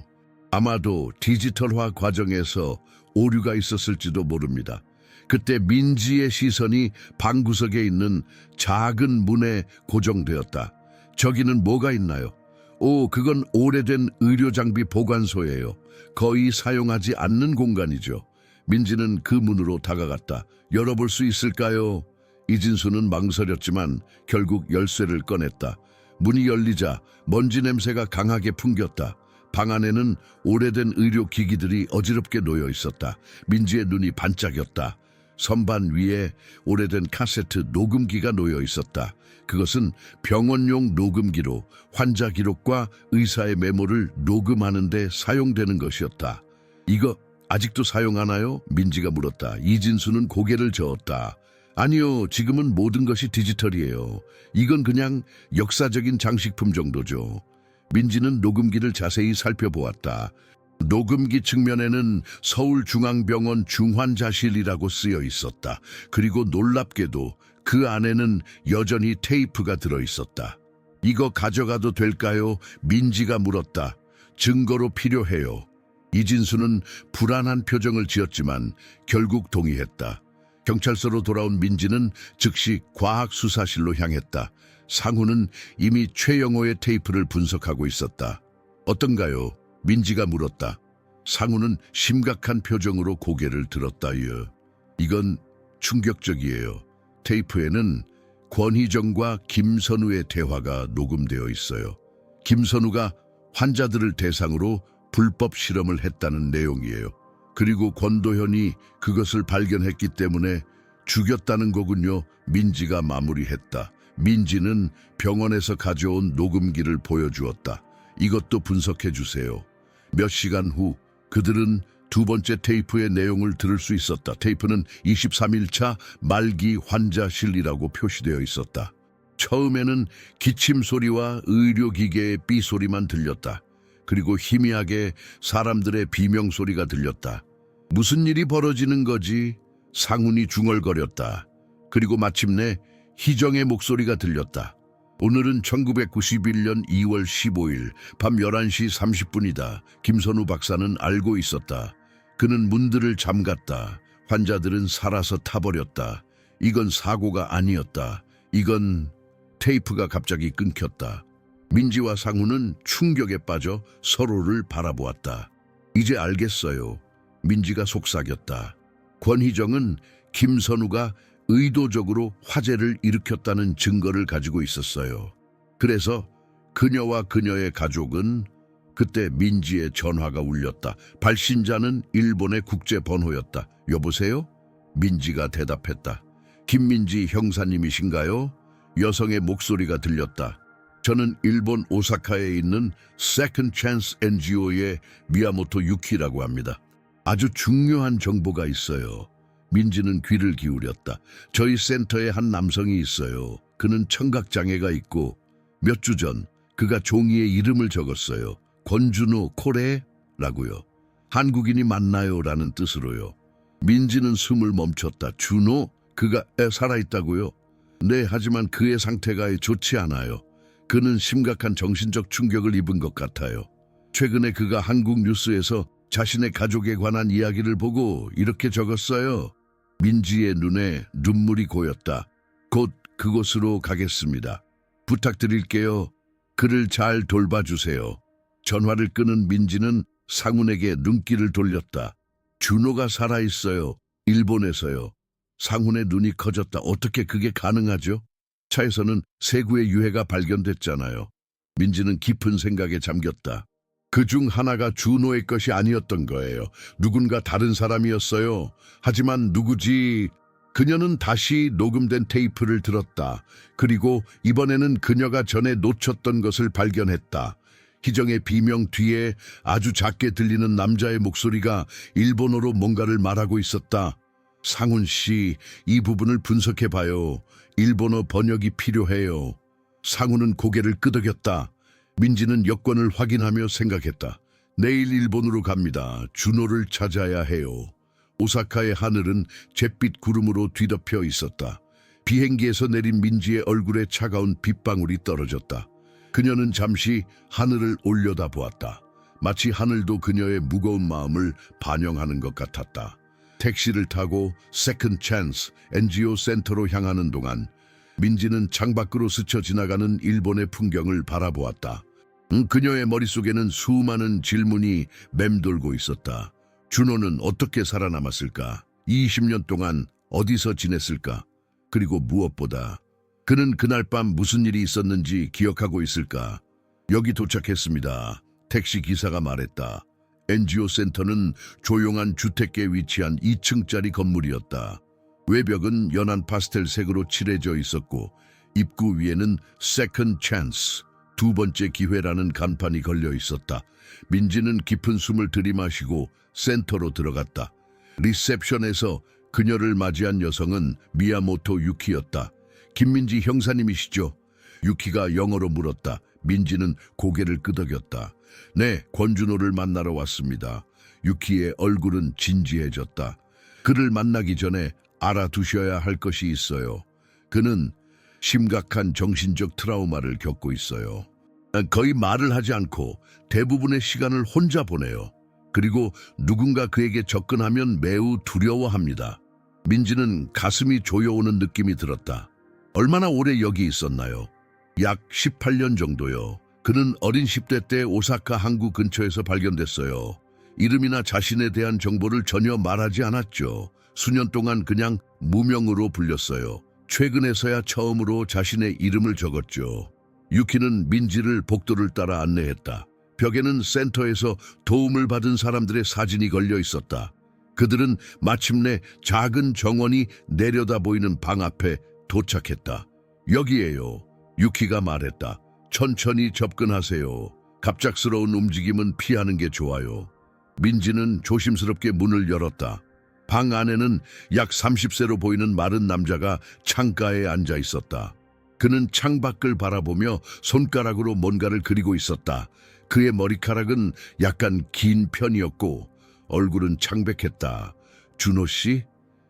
아마도 디지털화 과정에서 오류가 있었을지도 모릅니다. 그때 민지의 시선이 방구석에 있는 작은 문에 고정되었다. 저기는 뭐가 있나요? 오, 그건 오래된 의료장비 보관소예요. 거의 사용하지 않는 공간이죠. 민지는 그 문으로 다가갔다. 열어볼 수 있을까요? 이진수는 망설였지만 결국 열쇠를 꺼냈다. 문이 열리자 먼지 냄새가 강하게 풍겼다. 방 안에는 오래된 의료기기들이 어지럽게 놓여 있었다. 민지의 눈이 반짝였다. 선반 위에 오래된 카세트 녹음기가 놓여 있었다. 그것은 병원용 녹음기로 환자 기록과 의사의 메모를 녹음하는 데 사용되는 것이었다. 이거 아직도 사용하나요? 민지가 물었다. 이진수는 고개를 저었다. 아니요, 지금은 모든 것이 디지털이에요. 이건 그냥 역사적인 장식품 정도죠. 민지는 녹음기를 자세히 살펴보았다. 녹음기 측면에는 서울중앙병원 중환자실이라고 쓰여 있었다. 그리고 놀랍게도 그 안에는 여전히 테이프가 들어있었다. 이거 가져가도 될까요? 민지가 물었다. 증거로 필요해요. 이진수는 불안한 표정을 지었지만 결국 동의했다. 경찰서로 돌아온 민지는 즉시 과학수사실로 향했다. 상우는 이미 최영호의 테이프를 분석하고 있었다. 어떤가요? 민지가 물었다. 상우는 심각한 표정으로 고개를 들었다요. 이건 충격적이에요. 테이프에는 권희정과 김선우의 대화가 녹음되어 있어요. 김선우가 환자들을 대상으로 불법 실험을 했다는 내용이에요. 그리고 권도현이 그것을 발견했기 때문에 죽였다는 거군요. 민지가 마무리했다. 민지는 병원에서 가져온 녹음기를 보여주었다. 이것도 분석해 주세요. 몇 시간 후 그들은 두 번째 테이프의 내용을 들을 수 있었다. 테이프는 23일차 말기 환자실이라고 표시되어 있었다. 처음에는 기침 소리와 의료기계의 삐 소리만 들렸다. 그리고 희미하게 사람들의 비명 소리가 들렸다. 무슨 일이 벌어지는 거지? 상훈이 중얼거렸다. 그리고 마침내 희정의 목소리가 들렸다. 오늘은 1991년 2월 15일 밤 11시 30분이다. 김선우 박사는 알고 있었다. 그는 문들을 잠갔다. 환자들은 살아서 타버렸다. 이건 사고가 아니었다. 이건 테이프가 갑자기 끊겼다. 민지와 상우는 충격에 빠져 서로를 바라보았다. 이제 알겠어요. 민지가 속삭였다. 권희정은 김선우가 의도적으로 화재를 일으켰다는 증거를 가지고 있었어요. 그래서 그녀와 그녀의 가족은 그때 민지의 전화가 울렸다. 발신자는 일본의 국제번호였다. 여보세요? 민지가 대답했다. 김민지 형사님이신가요? 여성의 목소리가 들렸다. 저는 일본 오사카에 있는 Second Chance NGO의 미야모토 유키라고 합니다. 아주 중요한 정보가 있어요. 민지는 귀를 기울였다. 저희 센터에 한 남성이 있어요. 그는 청각장애가 있고 몇 주 전 그가 종이에 이름을 적었어요. 권준호 코레라고요. 한국인이 맞나요? 라는 뜻으로요. 민지는 숨을 멈췄다. 준호? 그가 살아있다고요? 네, 하지만 그의 상태가 좋지 않아요. 그는 심각한 정신적 충격을 입은 것 같아요. 최근에 그가 한국 뉴스에서 자신의 가족에 관한 이야기를 보고 이렇게 적었어요. 민지의 눈에 눈물이 고였다. 곧 그곳으로 가겠습니다. 부탁드릴게요. 그를 잘 돌봐주세요. 전화를 끊은 민지는 상훈에게 눈길을 돌렸다. 준호가 살아있어요. 일본에서요. 상훈의 눈이 커졌다. 어떻게 그게 가능하죠? 차에서는 세구의 유해가 발견됐잖아요. 민지는 깊은 생각에 잠겼다. 그 중 하나가 준호의 것이 아니었던 거예요. 누군가 다른 사람이었어요. 하지만 누구지? 그녀는 다시 녹음된 테이프를 들었다. 그리고 이번에는 그녀가 전에 놓쳤던 것을 발견했다. 희정의 비명 뒤에 아주 작게 들리는 남자의 목소리가 일본어로 뭔가를 말하고 있었다. 상훈 씨, 이 부분을 분석해봐요. 일본어 번역이 필요해요. 상훈은 고개를 끄덕였다. 민지는 여권을 확인하며 생각했다. 내일 일본으로 갑니다. 준호를 찾아야 해요. 오사카의 하늘은 잿빛 구름으로 뒤덮여 있었다. 비행기에서 내린 민지의 얼굴에 차가운 빗방울이 떨어졌다. 그녀는 잠시 하늘을 올려다보았다. 마치 하늘도 그녀의 무거운 마음을 반영하는 것 같았다. 택시를 타고 세컨드 찬스 NGO 센터로 향하는 동안 민지는 창밖으로 스쳐 지나가는 일본의 풍경을 바라보았다. 그녀의 머릿속에는 수많은 질문이 맴돌고 있었다. 준호는 어떻게 살아남았을까? 20년 동안 어디서 지냈을까? 그리고 무엇보다 그는 그날 밤 무슨 일이 있었는지 기억하고 있을까? 여기 도착했습니다. 택시 기사가 말했다. NGO 센터는 조용한 주택가에 위치한 2층짜리 건물이었다. 외벽은 연한 파스텔색으로 칠해져 있었고 입구 위에는 Second Chance, 두 번째 기회라는 간판이 걸려 있었다. 민지는 깊은 숨을 들이마시고 센터로 들어갔다. 리셉션에서 그녀를 맞이한 여성은 미야모토 유키였다. 김민지 형사님이시죠? 유키가 영어로 물었다. 민지는 고개를 끄덕였다. 네, 권준호를 만나러 왔습니다. 유키의 얼굴은 진지해졌다. 그를 만나기 전에 알아두셔야 할 것이 있어요. 그는 심각한 정신적 트라우마를 겪고 있어요. 거의 말을 하지 않고 대부분의 시간을 혼자 보내요. 그리고 누군가 그에게 접근하면 매우 두려워합니다. 민지는 가슴이 조여오는 느낌이 들었다. 얼마나 오래 여기 있었나요? 약 18년 정도요. 그는 어린 10대 때 오사카 항구 근처에서 발견됐어요. 이름이나 자신에 대한 정보를 전혀 말하지 않았죠. 수년 동안 그냥 무명으로 불렸어요. 최근에서야 처음으로 자신의 이름을 적었죠. 유키는 민지를 복도를 따라 안내했다. 벽에는 센터에서 도움을 받은 사람들의 사진이 걸려 있었다. 그들은 마침내 작은 정원이 내려다 보이는 방 앞에 도착했다. 여기에요. 유키가 말했다. 천천히 접근하세요. 갑작스러운 움직임은 피하는 게 좋아요. 민지는 조심스럽게 문을 열었다. 방 안에는 약 30세로 보이는 마른 남자가 창가에 앉아 있었다. 그는 창밖을 바라보며 손가락으로 뭔가를 그리고 있었다. 그의 머리카락은 약간 긴 편이었고 얼굴은 창백했다. 준호 씨?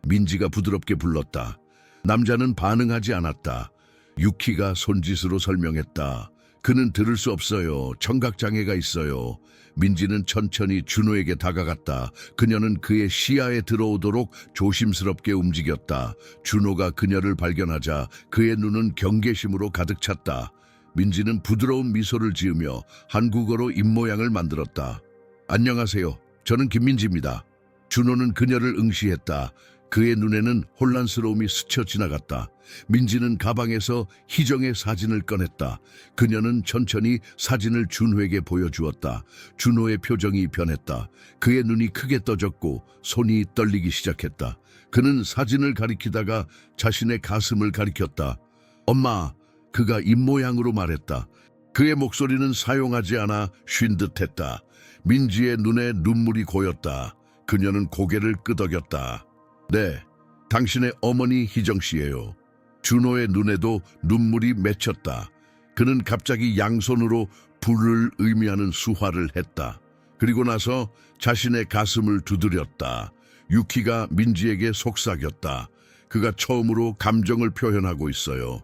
민지가 부드럽게 불렀다. 남자는 반응하지 않았다. 유키가 손짓으로 설명했다. 그는 들을 수 없어요. 청각장애가 있어요. 민지는 천천히 준호에게 다가갔다. 그녀는 그의 시야에 들어오도록 조심스럽게 움직였다. 준호가 그녀를 발견하자 그의 눈은 경계심으로 가득 찼다. 민지는 부드러운 미소를 지으며 한국어로 입모양을 만들었다. 안녕하세요. 저는 김민지입니다. 준호는 그녀를 응시했다. 그의 눈에는 혼란스러움이 스쳐 지나갔다. 민지는 가방에서 희정의 사진을 꺼냈다. 그녀는 천천히 사진을 준호에게 보여주었다. 준호의 표정이 변했다. 그의 눈이 크게 떠졌고 손이 떨리기 시작했다. 그는 사진을 가리키다가 자신의 가슴을 가리켰다. 엄마, 그가 입모양으로 말했다. 그의 목소리는 사용하지 않아 쉰 듯했다. 민지의 눈에 눈물이 고였다. 그녀는 고개를 끄덕였다. 네, 당신의 어머니 희정 씨예요. 준호의 눈에도 눈물이 맺혔다. 그는 갑자기 양손으로 불을 의미하는 수화를 했다. 그리고 나서 자신의 가슴을 두드렸다. 유키가 민지에게 속삭였다. 그가 처음으로 감정을 표현하고 있어요.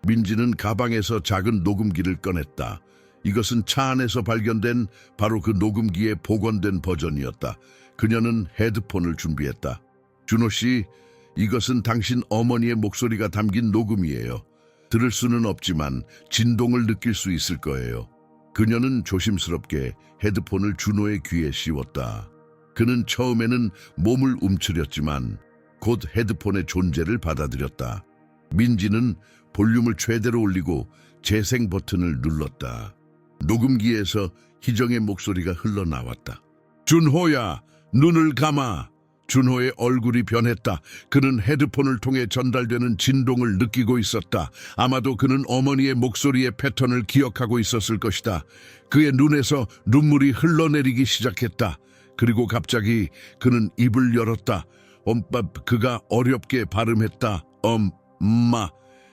민지는 가방에서 작은 녹음기를 꺼냈다. 이것은 차 안에서 발견된 바로 그 녹음기에 복원된 버전이었다. 그녀는 헤드폰을 준비했다. 준호 씨, 이것은 당신 어머니의 목소리가 담긴 녹음이에요. 들을 수는 없지만 진동을 느낄 수 있을 거예요. 그녀는 조심스럽게 헤드폰을 준호의 귀에 씌웠다. 그는 처음에는 몸을 움츠렸지만 곧 헤드폰의 존재를 받아들였다. 민지는 볼륨을 최대로 올리고 재생 버튼을 눌렀다. 녹음기에서 희정의 목소리가 흘러나왔다. 준호야, 눈을 감아. 준호의 얼굴이 변했다. 그는 헤드폰을 통해 전달되는 진동을 느끼고 있었다. 아마도 그는 어머니의 목소리의 패턴을 기억하고 있었을 것이다. 그의 눈에서 눈물이 흘러내리기 시작했다. 그리고 갑자기 그는 입을 열었다. 그가 어렵게 발음했다. 엄마.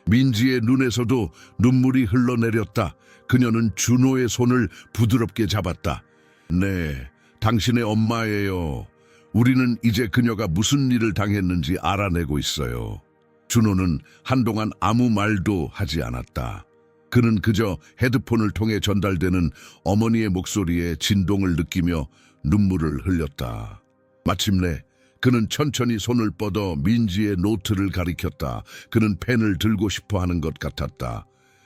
민지의 눈에서도 눈물이 흘러내렸다. 그녀는 준호의 손을 부드럽게 잡았다. 네, 당신의 엄마예요. 우리는 이제 그녀가 무슨 일을 당했는지 알아내고 있어요. 준호는 한동안 아무 말도 하지 않았다. 그는 그저 헤드폰을 통해 전달되는 어머니의 목소리의 진동을 느끼며 눈물을 흘렸다. 마침내 그는 천천히 손을 뻗어 민지의 노트를 가리켰다. 그는 펜을 들고 싶어 하는 것 같았다.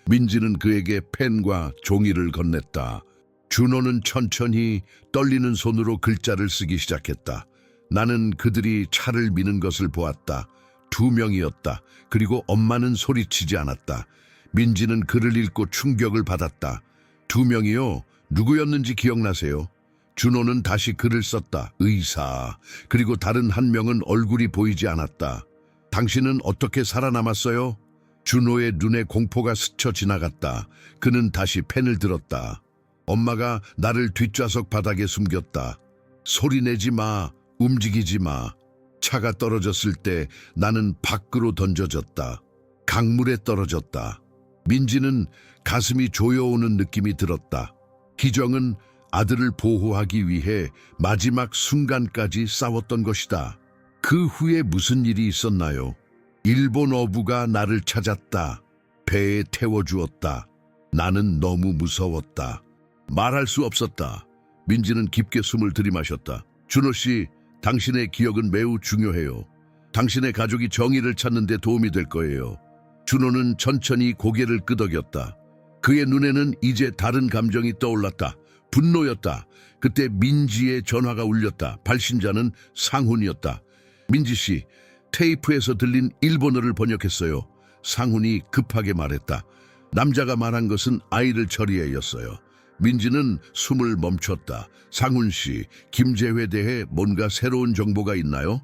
민지는 그에게 펜과 종이를 건넸다. 준호는 천천히 떨리는 손으로 글자를 쓰기 시작했다. 나는 그들이 차를 미는 것을 보았다. 2명이었다. 그리고 엄마는 소리치지 않았다. 민지는 글을 읽고 충격을 받았다. 2명이요? 누구였는지 기억나세요? 준호는 다시 글을 썼다. 의사. 그리고 다른 한 명은 얼굴이 보이지 않았다. 당신은 어떻게 살아남았어요? 준호의 눈에 공포가 스쳐 지나갔다. 그는 다시 펜을 들었다. 엄마가 나를 뒷좌석 바닥에 숨겼다. 소리내지 마. 움직이지 마. 차가 떨어졌을 때 나는 밖으로 던져졌다. 강물에 떨어졌다. 민지는 가슴이 조여오는 느낌이 들었다. 희정은 아들을 보호하기 위해 마지막 순간까지 싸웠던 것이다. 그 후에 무슨 일이 있었나요? 일본 어부가 나를 찾았다. 배에 태워주었다. 나는 너무 무서웠다. 말할 수 없었다. 민지는 깊게 숨을 들이마셨다. 준호 씨, 당신의 기억은 매우 중요해요. 당신의 가족이 정의를 찾는 데 도움이 될 거예요. 준호는 천천히 고개를 끄덕였다. 그의 눈에는 이제 다른 감정이 떠올랐다. 분노였다. 그때 민지의 전화가 울렸다. 발신자는 상훈이었다. 민지 씨, 테이프에서 들린 일본어를 번역했어요. 상훈이 급하게 말했다. 남자가 말한 것은 아이를 처리해였어요. 민지는 숨을 멈췄다. 상훈 씨, 김재회에 대해 뭔가 새로운 정보가 있나요?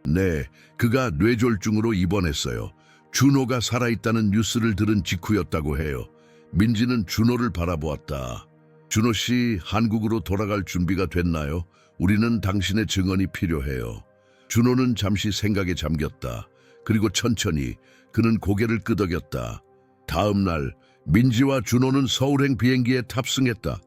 네, 그가 뇌졸중으로 입원했어요. 준호가 살아있다는 뉴스를 들은 직후였다고 해요. 민지는 준호를 바라보았다. 준호 씨, 한국으로 돌아갈 준비가 됐나요? 우리는 당신의 증언이 필요해요. 준호는 잠시 생각에 잠겼다. 그리고 천천히 그는 고개를 끄덕였다. 다음 날 민지와 준호는 서울행 비행기에 탑승했다.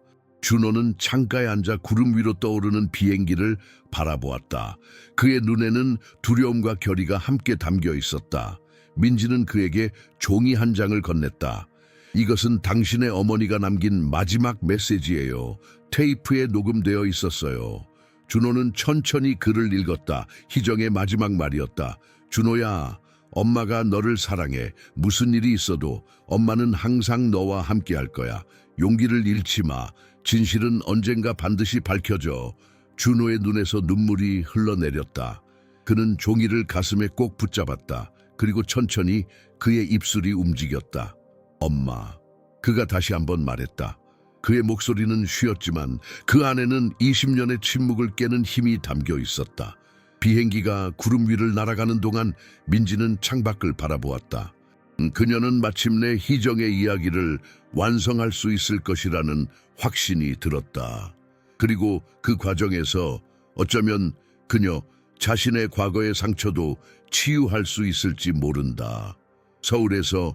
준호는 창가에 앉아 구름 위로 떠오르는 비행기를 바라보았다. 그의 눈에는 두려움과 결의가 함께 담겨 있었다. 민지는 그에게 종이 한 장을 건넸다. 이것은 당신의 어머니가 남긴 마지막 메시지예요. 테이프에 녹음되어 있었어요. 준호는 천천히 글을 읽었다. 희정의 마지막 말이었다. 준호야, 엄마가 너를 사랑해. 무슨 일이 있어도 엄마는 항상 너와 함께 할 거야. 용기를 잃지 마. 진실은 언젠가 반드시 밝혀져. 준호의 눈에서 눈물이 흘러내렸다. 그는 종이를 가슴에 꼭 붙잡았다. 그리고 천천히 그의 입술이 움직였다. 엄마. 그가 다시 한번 말했다. 그의 목소리는 쉬었지만 그 안에는 20년의 침묵을 깨는 힘이 담겨 있었다. 비행기가 구름 위를 날아가는 동안 민지는 창밖을 바라보았다. 그녀는 마침내 희정의 이야기를 완성할 수 있을 것이라는 확신이 들었다. 그리고 그 과정에서 어쩌면 그녀 자신의 과거의 상처도 치유할 수 있을지 모른다. 서울에서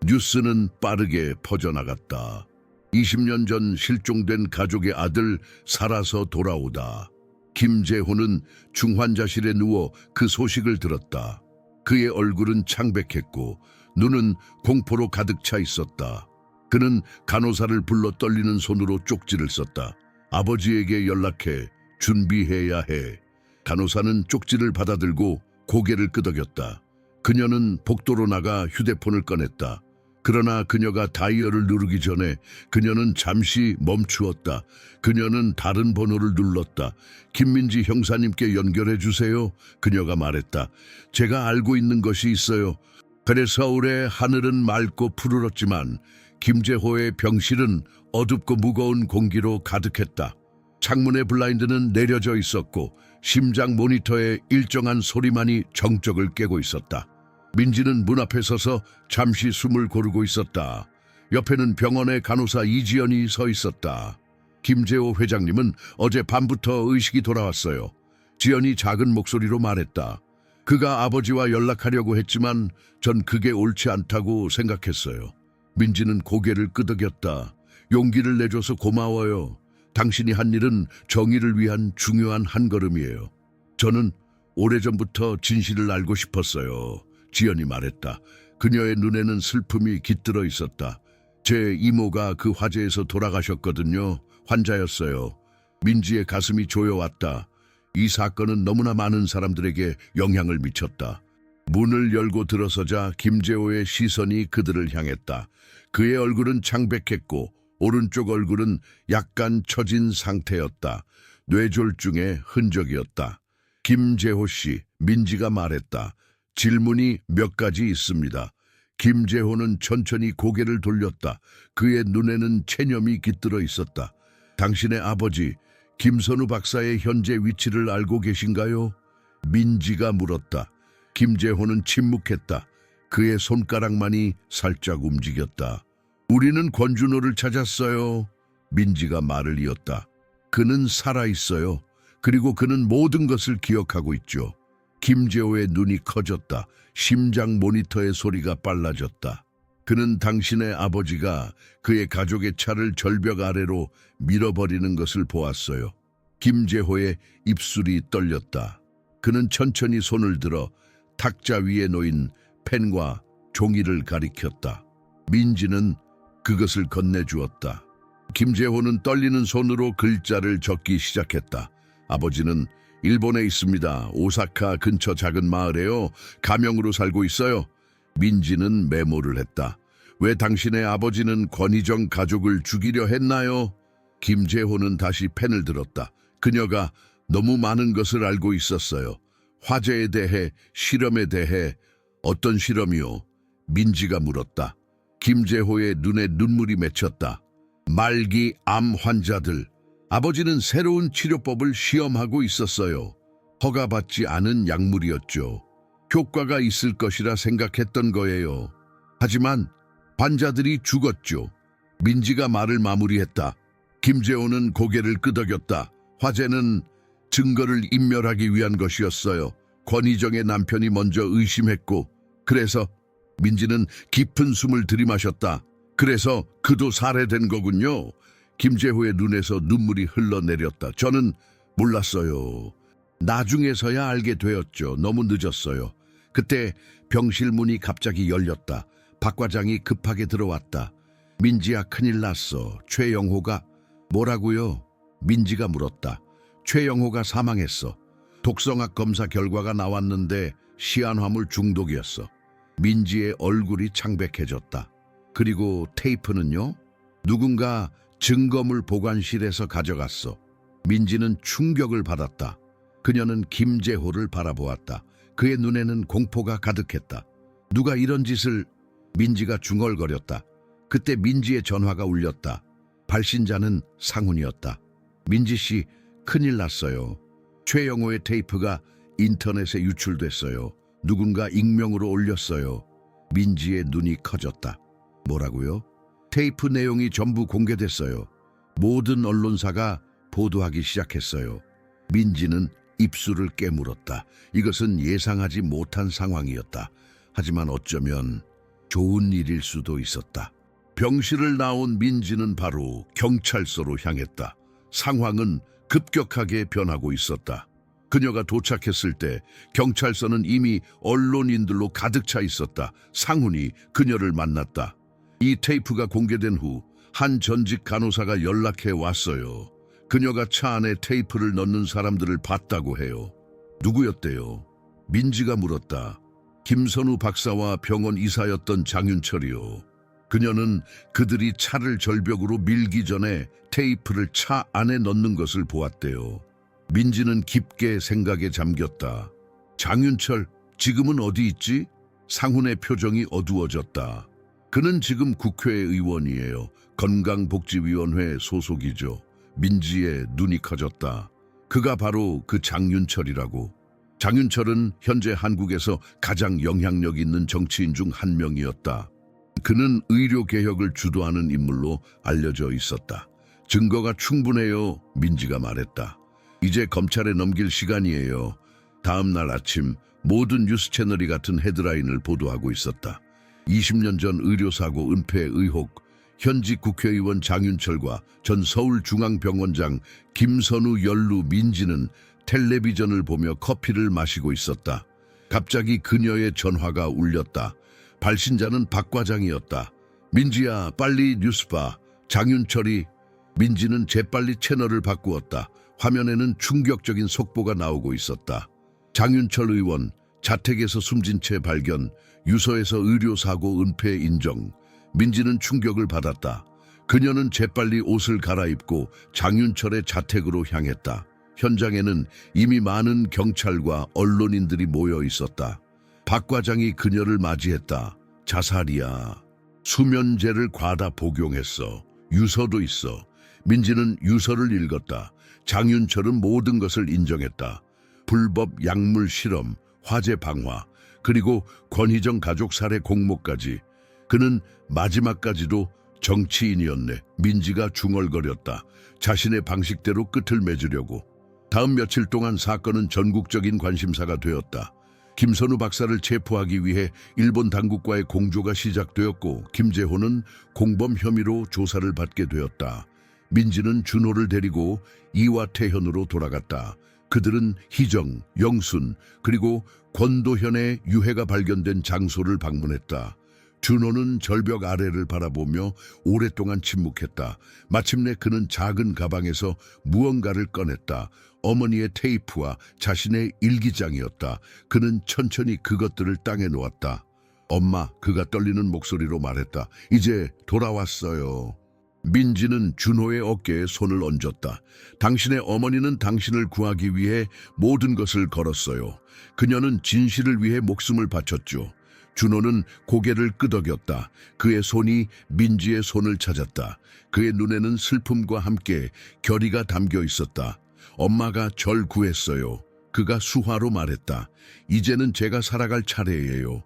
뉴스는 빠르게 퍼져나갔다. 20년 전 실종된 가족의 아들 살아서 돌아오다. 김재호는 중환자실에 누워 그 소식을 들었다. 그의 얼굴은 창백했고 눈은 공포로 가득 차 있었다. 그는 간호사를 불러 떨리는 손으로 쪽지를 썼다. 아버지에게 연락해. 준비해야 해. 간호사는 쪽지를 받아들고 고개를 끄덕였다. 그녀는 복도로 나가 휴대폰을 꺼냈다. 그러나 그녀가 다이얼을 누르기 전에 그녀는 잠시 멈추었다. 그녀는 다른 번호를 눌렀다. 김민지 형사님께 연결해 주세요. 그녀가 말했다. 제가 알고 있는 것이 있어요. 그래 서울의 하늘은 맑고 푸르렀지만 김재호의 병실은 어둡고 무거운 공기로 가득했다. 창문의 블라인드는 내려져 있었고 심장 모니터에 일정한 소리만이 정적을 깨고 있었다. 민지는 문 앞에 서서 잠시 숨을 고르고 있었다. 옆에는 병원의 간호사 이지연이 서 있었다. 김재호 회장님은 어제 밤부터 의식이 돌아왔어요. 지연이 작은 목소리로 말했다. 그가 아버지와 연락하려고 했지만 전 그게 옳지 않다고 생각했어요. 민지는 고개를 끄덕였다. 용기를 내줘서 고마워요. 당신이 한 일은 정의를 위한 중요한 한 걸음이에요. 저는 오래전부터 진실을 알고 싶었어요. 지연이 말했다. 그녀의 눈에는 슬픔이 깃들어 있었다. 제 이모가 그 화재에서 돌아가셨거든요. 환자였어요. 민지의 가슴이 조여왔다. 이 사건은 너무나 많은 사람들에게 영향을 미쳤다. 문을 열고 들어서자 김재호의 시선이 그들을 향했다. 그의 얼굴은 창백했고 오른쪽 얼굴은 약간 처진 상태였다. 뇌졸중의 흔적이었다. 김재호 씨, 민지가 말했다. 질문이 몇 가지 있습니다. 김재호는 천천히 고개를 돌렸다. 그의 눈에는 체념이 깃들어 있었다. 당신의 아버지 김선우 박사의 현재 위치를 알고 계신가요? 민지가 물었다. 김재호는 침묵했다. 그의 손가락만이 살짝 움직였다. 우리는 권준호를 찾았어요. 민지가 말을 이었다. 그는 살아있어요. 그리고 그는 모든 것을 기억하고 있죠. 김재호의 눈이 커졌다. 심장 모니터의 소리가 빨라졌다. 그는 당신의 아버지가 그의 가족의 차를 절벽 아래로 밀어버리는 것을 보았어요. 김재호의 입술이 떨렸다. 그는 천천히 손을 들어 탁자 위에 놓인 펜과 종이를 가리켰다. 민지는 그것을 건네주었다. 김재호는 떨리는 손으로 글자를 적기 시작했다. 아버지는 일본에 있습니다. 오사카 근처 작은 마을에요. 가명으로 살고 있어요. 민지는 메모를 했다. 왜 당신의 아버지는 권희정 가족을 죽이려 했나요? 김재호는 다시 펜을 들었다. 그녀가 너무 많은 것을 알고 있었어요. 화재에 대해, 실험에 대해. 어떤 실험이요? 민지가 물었다. 김재호의 눈에 눈물이 맺혔다. 말기 암 환자들. 아버지는 새로운 치료법을 시험하고 있었어요. 허가받지 않은 약물이었죠. 효과가 있을 것이라 생각했던 거예요. 하지만 환자들이 죽었죠. 민지가 말을 마무리했다. 김재호는 고개를 끄덕였다. 화재는 증거를 인멸하기 위한 것이었어요. 권희정의 남편이 먼저 의심했고, 그래서 민지는 깊은 숨을 들이마셨다. 그래서 그도 살해된 거군요. 김재호의 눈에서 눈물이 흘러내렸다. 저는 몰랐어요. 나중에서야 알게 되었죠. 너무 늦었어요. 그때 병실 문이 갑자기 열렸다. 박 과장이 급하게 들어왔다. 민지야, 큰일 났어. 최영호가. 뭐라고요? 민지가 물었다. 최영호가 사망했어. 독성학 검사 결과가 나왔는데 시안화물 중독이었어. 민지의 얼굴이 창백해졌다. 그리고 테이프는요? 누군가 증거물 보관실에서 가져갔어. 민지는 충격을 받았다. 그녀는 김재호를 바라보았다. 그의 눈에는 공포가 가득했다. 누가 이런 짓을... 민지가 중얼거렸다. 그때 민지의 전화가 울렸다. 발신자는 상훈이었다. 민지 씨, 큰일 났어요. 최영호의 테이프가 인터넷에 유출됐어요. 누군가 익명으로 올렸어요. 민지의 눈이 커졌다. 뭐라고요? 테이프 내용이 전부 공개됐어요. 모든 언론사가 보도하기 시작했어요. 민지는 입술을 깨물었다. 이것은 예상하지 못한 상황이었다. 하지만 어쩌면 좋은 일일 수도 있었다. 병실을 나온 민지는 바로 경찰서로 향했다. 상황은 급격하게 변하고 있었다. 그녀가 도착했을 때 경찰서는 이미 언론인들로 가득 차 있었다. 상훈이 그녀를 만났다. 이 테이프가 공개된 후 한 전직 간호사가 연락해 왔어요. 그녀가 차 안에 테이프를 넣는 사람들을 봤다고 해요. 누구였대요? 민지가 물었다. 김선우 박사와 병원 이사였던 장윤철이요. 그녀는 그들이 차를 절벽으로 밀기 전에 테이프를 차 안에 넣는 것을 보았대요. 민지는 깊게 생각에 잠겼다. 장윤철, 지금은 어디 있지? 상훈의 표정이 어두워졌다. 그는 지금 국회의원이에요. 건강복지위원회 소속이죠. 민지의 눈이 커졌다. 그가 바로 그 장윤철이라고. 장윤철은 현재 한국에서 가장 영향력 있는 정치인 중 한 명이었다. 그는 의료개혁을 주도하는 인물로 알려져 있었다. 증거가 충분해요, 민지가 말했다. 이제 검찰에 넘길 시간이에요. 다음 날 아침 모든 뉴스 채널이 같은 헤드라인을 보도하고 있었다. 20년 전 의료사고 은폐 의혹, 현직 국회의원 장윤철과 전 서울중앙병원장 김선우 연루 민지는 텔레비전을 보며 커피를 마시고 있었다. 갑자기 그녀의 전화가 울렸다. 발신자는 박 과장이었다. 민지야, 빨리 뉴스 봐. 장윤철이. 민지는 재빨리 채널을 바꾸었다. 화면에는 충격적인 속보가 나오고 있었다. 장윤철 의원, 자택에서 숨진 채 발견, 유서에서 의료사고 은폐 인정. 민지는 충격을 받았다. 그녀는 재빨리 옷을 갈아입고 장윤철의 자택으로 향했다. 현장에는 이미 많은 경찰과 언론인들이 모여 있었다. 박 과장이 그녀를 맞이했다. 자살이야. 수면제를 과다 복용했어. 유서도 있어. 민지는 유서를 읽었다. 장윤철은 모든 것을 인정했다. 불법 약물 실험, 화재 방화, 그리고 권희정 가족 살해 공모까지. 그는 마지막까지도 정치인이었네. 민지가 중얼거렸다. 자신의 방식대로 끝을 맺으려고. 다음 며칠 동안 사건은 전국적인 관심사가 되었다. 김선우 박사를 체포하기 위해 일본 당국과의 공조가 시작되었고 김재호는 공범 혐의로 조사를 받게 되었다. 민지는 준호를 데리고 이화태현으로 돌아갔다. 그들은 희정, 영순, 그리고 권도현의 유해가 발견된 장소를 방문했다. 준호는 절벽 아래를 바라보며 오랫동안 침묵했다. 마침내 그는 작은 가방에서 무언가를 꺼냈다. 어머니의 테이프와 자신의 일기장이었다. 그는 천천히 그것들을 땅에 놓았다. 엄마, 그가 떨리는 목소리로 말했다. 이제 돌아왔어요. 민지는 준호의 어깨에 손을 얹었다. 당신의 어머니는 당신을 구하기 위해 모든 것을 걸었어요. 그녀는 진실을 위해 목숨을 바쳤죠. 준호는 고개를 끄덕였다. 그의 손이 민지의 손을 찾았다. 그의 눈에는 슬픔과 함께 결의가 담겨 있었다. 엄마가 절 구했어요. 그가 수화로 말했다. 이제는 제가 살아갈 차례예요.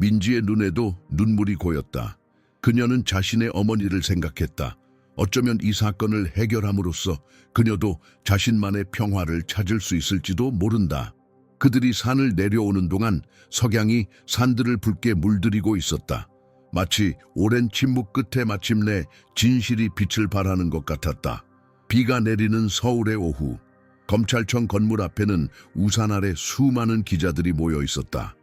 민지의 눈에도 눈물이 고였다. 그녀는 자신의 어머니를 생각했다. 어쩌면 이 사건을 해결함으로써 그녀도 자신만의 평화를 찾을 수 있을지도 모른다. 그들이 산을 내려오는 동안 석양이 산들을 붉게 물들이고 있었다. 마치 오랜 침묵 끝에 마침내 진실이 빛을 발하는 것 같았다. 비가 내리는 서울의 오후. 검찰청 건물 앞에는 우산 아래 수많은 기자들이 모여 있었다.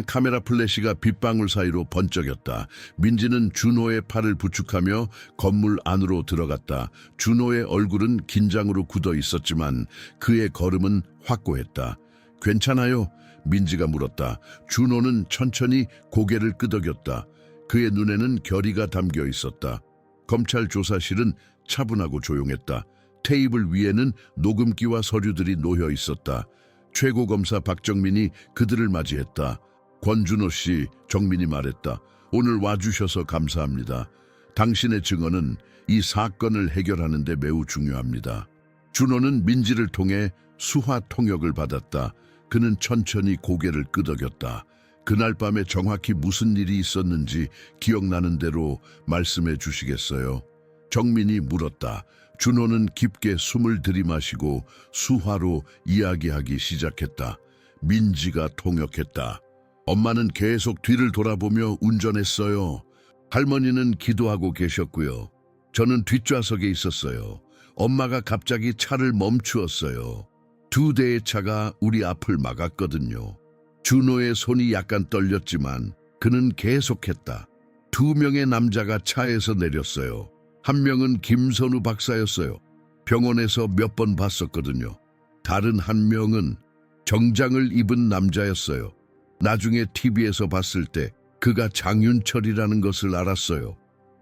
카메라 플래시가 빗방울 사이로 번쩍였다. 민지는 준호의 팔을 부축하며 건물 안으로 들어갔다. 준호의 얼굴은 긴장으로 굳어 있었지만 그의 걸음은 확고했다. 괜찮아요? 민지가 물었다. 준호는 천천히 고개를 끄덕였다. 그의 눈에는 결의가 담겨 있었다. 검찰 조사실은 차분하고 조용했다. 테이블 위에는 녹음기와 서류들이 놓여 있었다. 최고검사 박정민이 그들을 맞이했다. 권준호 씨, 정민이 말했다. 오늘 와주셔서 감사합니다. 당신의 증언은 이 사건을 해결하는 데 매우 중요합니다. 준호는 민지를 통해 수화 통역을 받았다. 그는 천천히 고개를 끄덕였다. 그날 밤에 정확히 무슨 일이 있었는지 기억나는 대로 말씀해 주시겠어요? 정민이 물었다. 준호는 깊게 숨을 들이마시고 수화로 이야기하기 시작했다. 민지가 통역했다. 엄마는 계속 뒤를 돌아보며 운전했어요. 할머니는 기도하고 계셨고요. 저는 뒷좌석에 있었어요. 엄마가 갑자기 차를 멈추었어요. 2대의 차가 우리 앞을 막았거든요. 준호의 손이 약간 떨렸지만 그는 계속했다. 2명의 남자가 차에서 내렸어요. 한 명은 김선우 박사였어요. 병원에서 몇 번 봤었거든요. 다른 한 명은 정장을 입은 남자였어요. 나중에 TV에서 봤을 때 그가 장윤철이라는 것을 알았어요.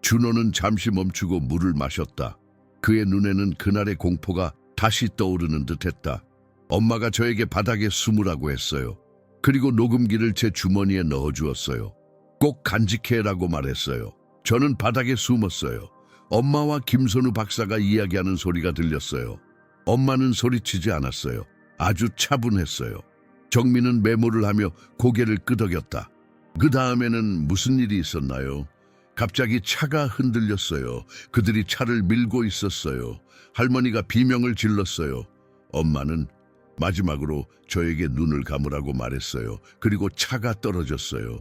준호는 잠시 멈추고 물을 마셨다. 그의 눈에는 그날의 공포가 다시 떠오르는 듯했다. 엄마가 저에게 바닥에 숨으라고 했어요. 그리고 녹음기를 제 주머니에 넣어주었어요. 꼭 간직해라고 말했어요. 저는 바닥에 숨었어요. 엄마와 김선우 박사가 이야기하는 소리가 들렸어요. 엄마는 소리치지 않았어요. 아주 차분했어요. 정민은 메모를 하며 고개를 끄덕였다. 그 다음에는 무슨 일이 있었나요? 갑자기 차가 흔들렸어요. 그들이 차를 밀고 있었어요. 할머니가 비명을 질렀어요. 엄마는 마지막으로 저에게 눈을 감으라고 말했어요. 그리고 차가 떨어졌어요.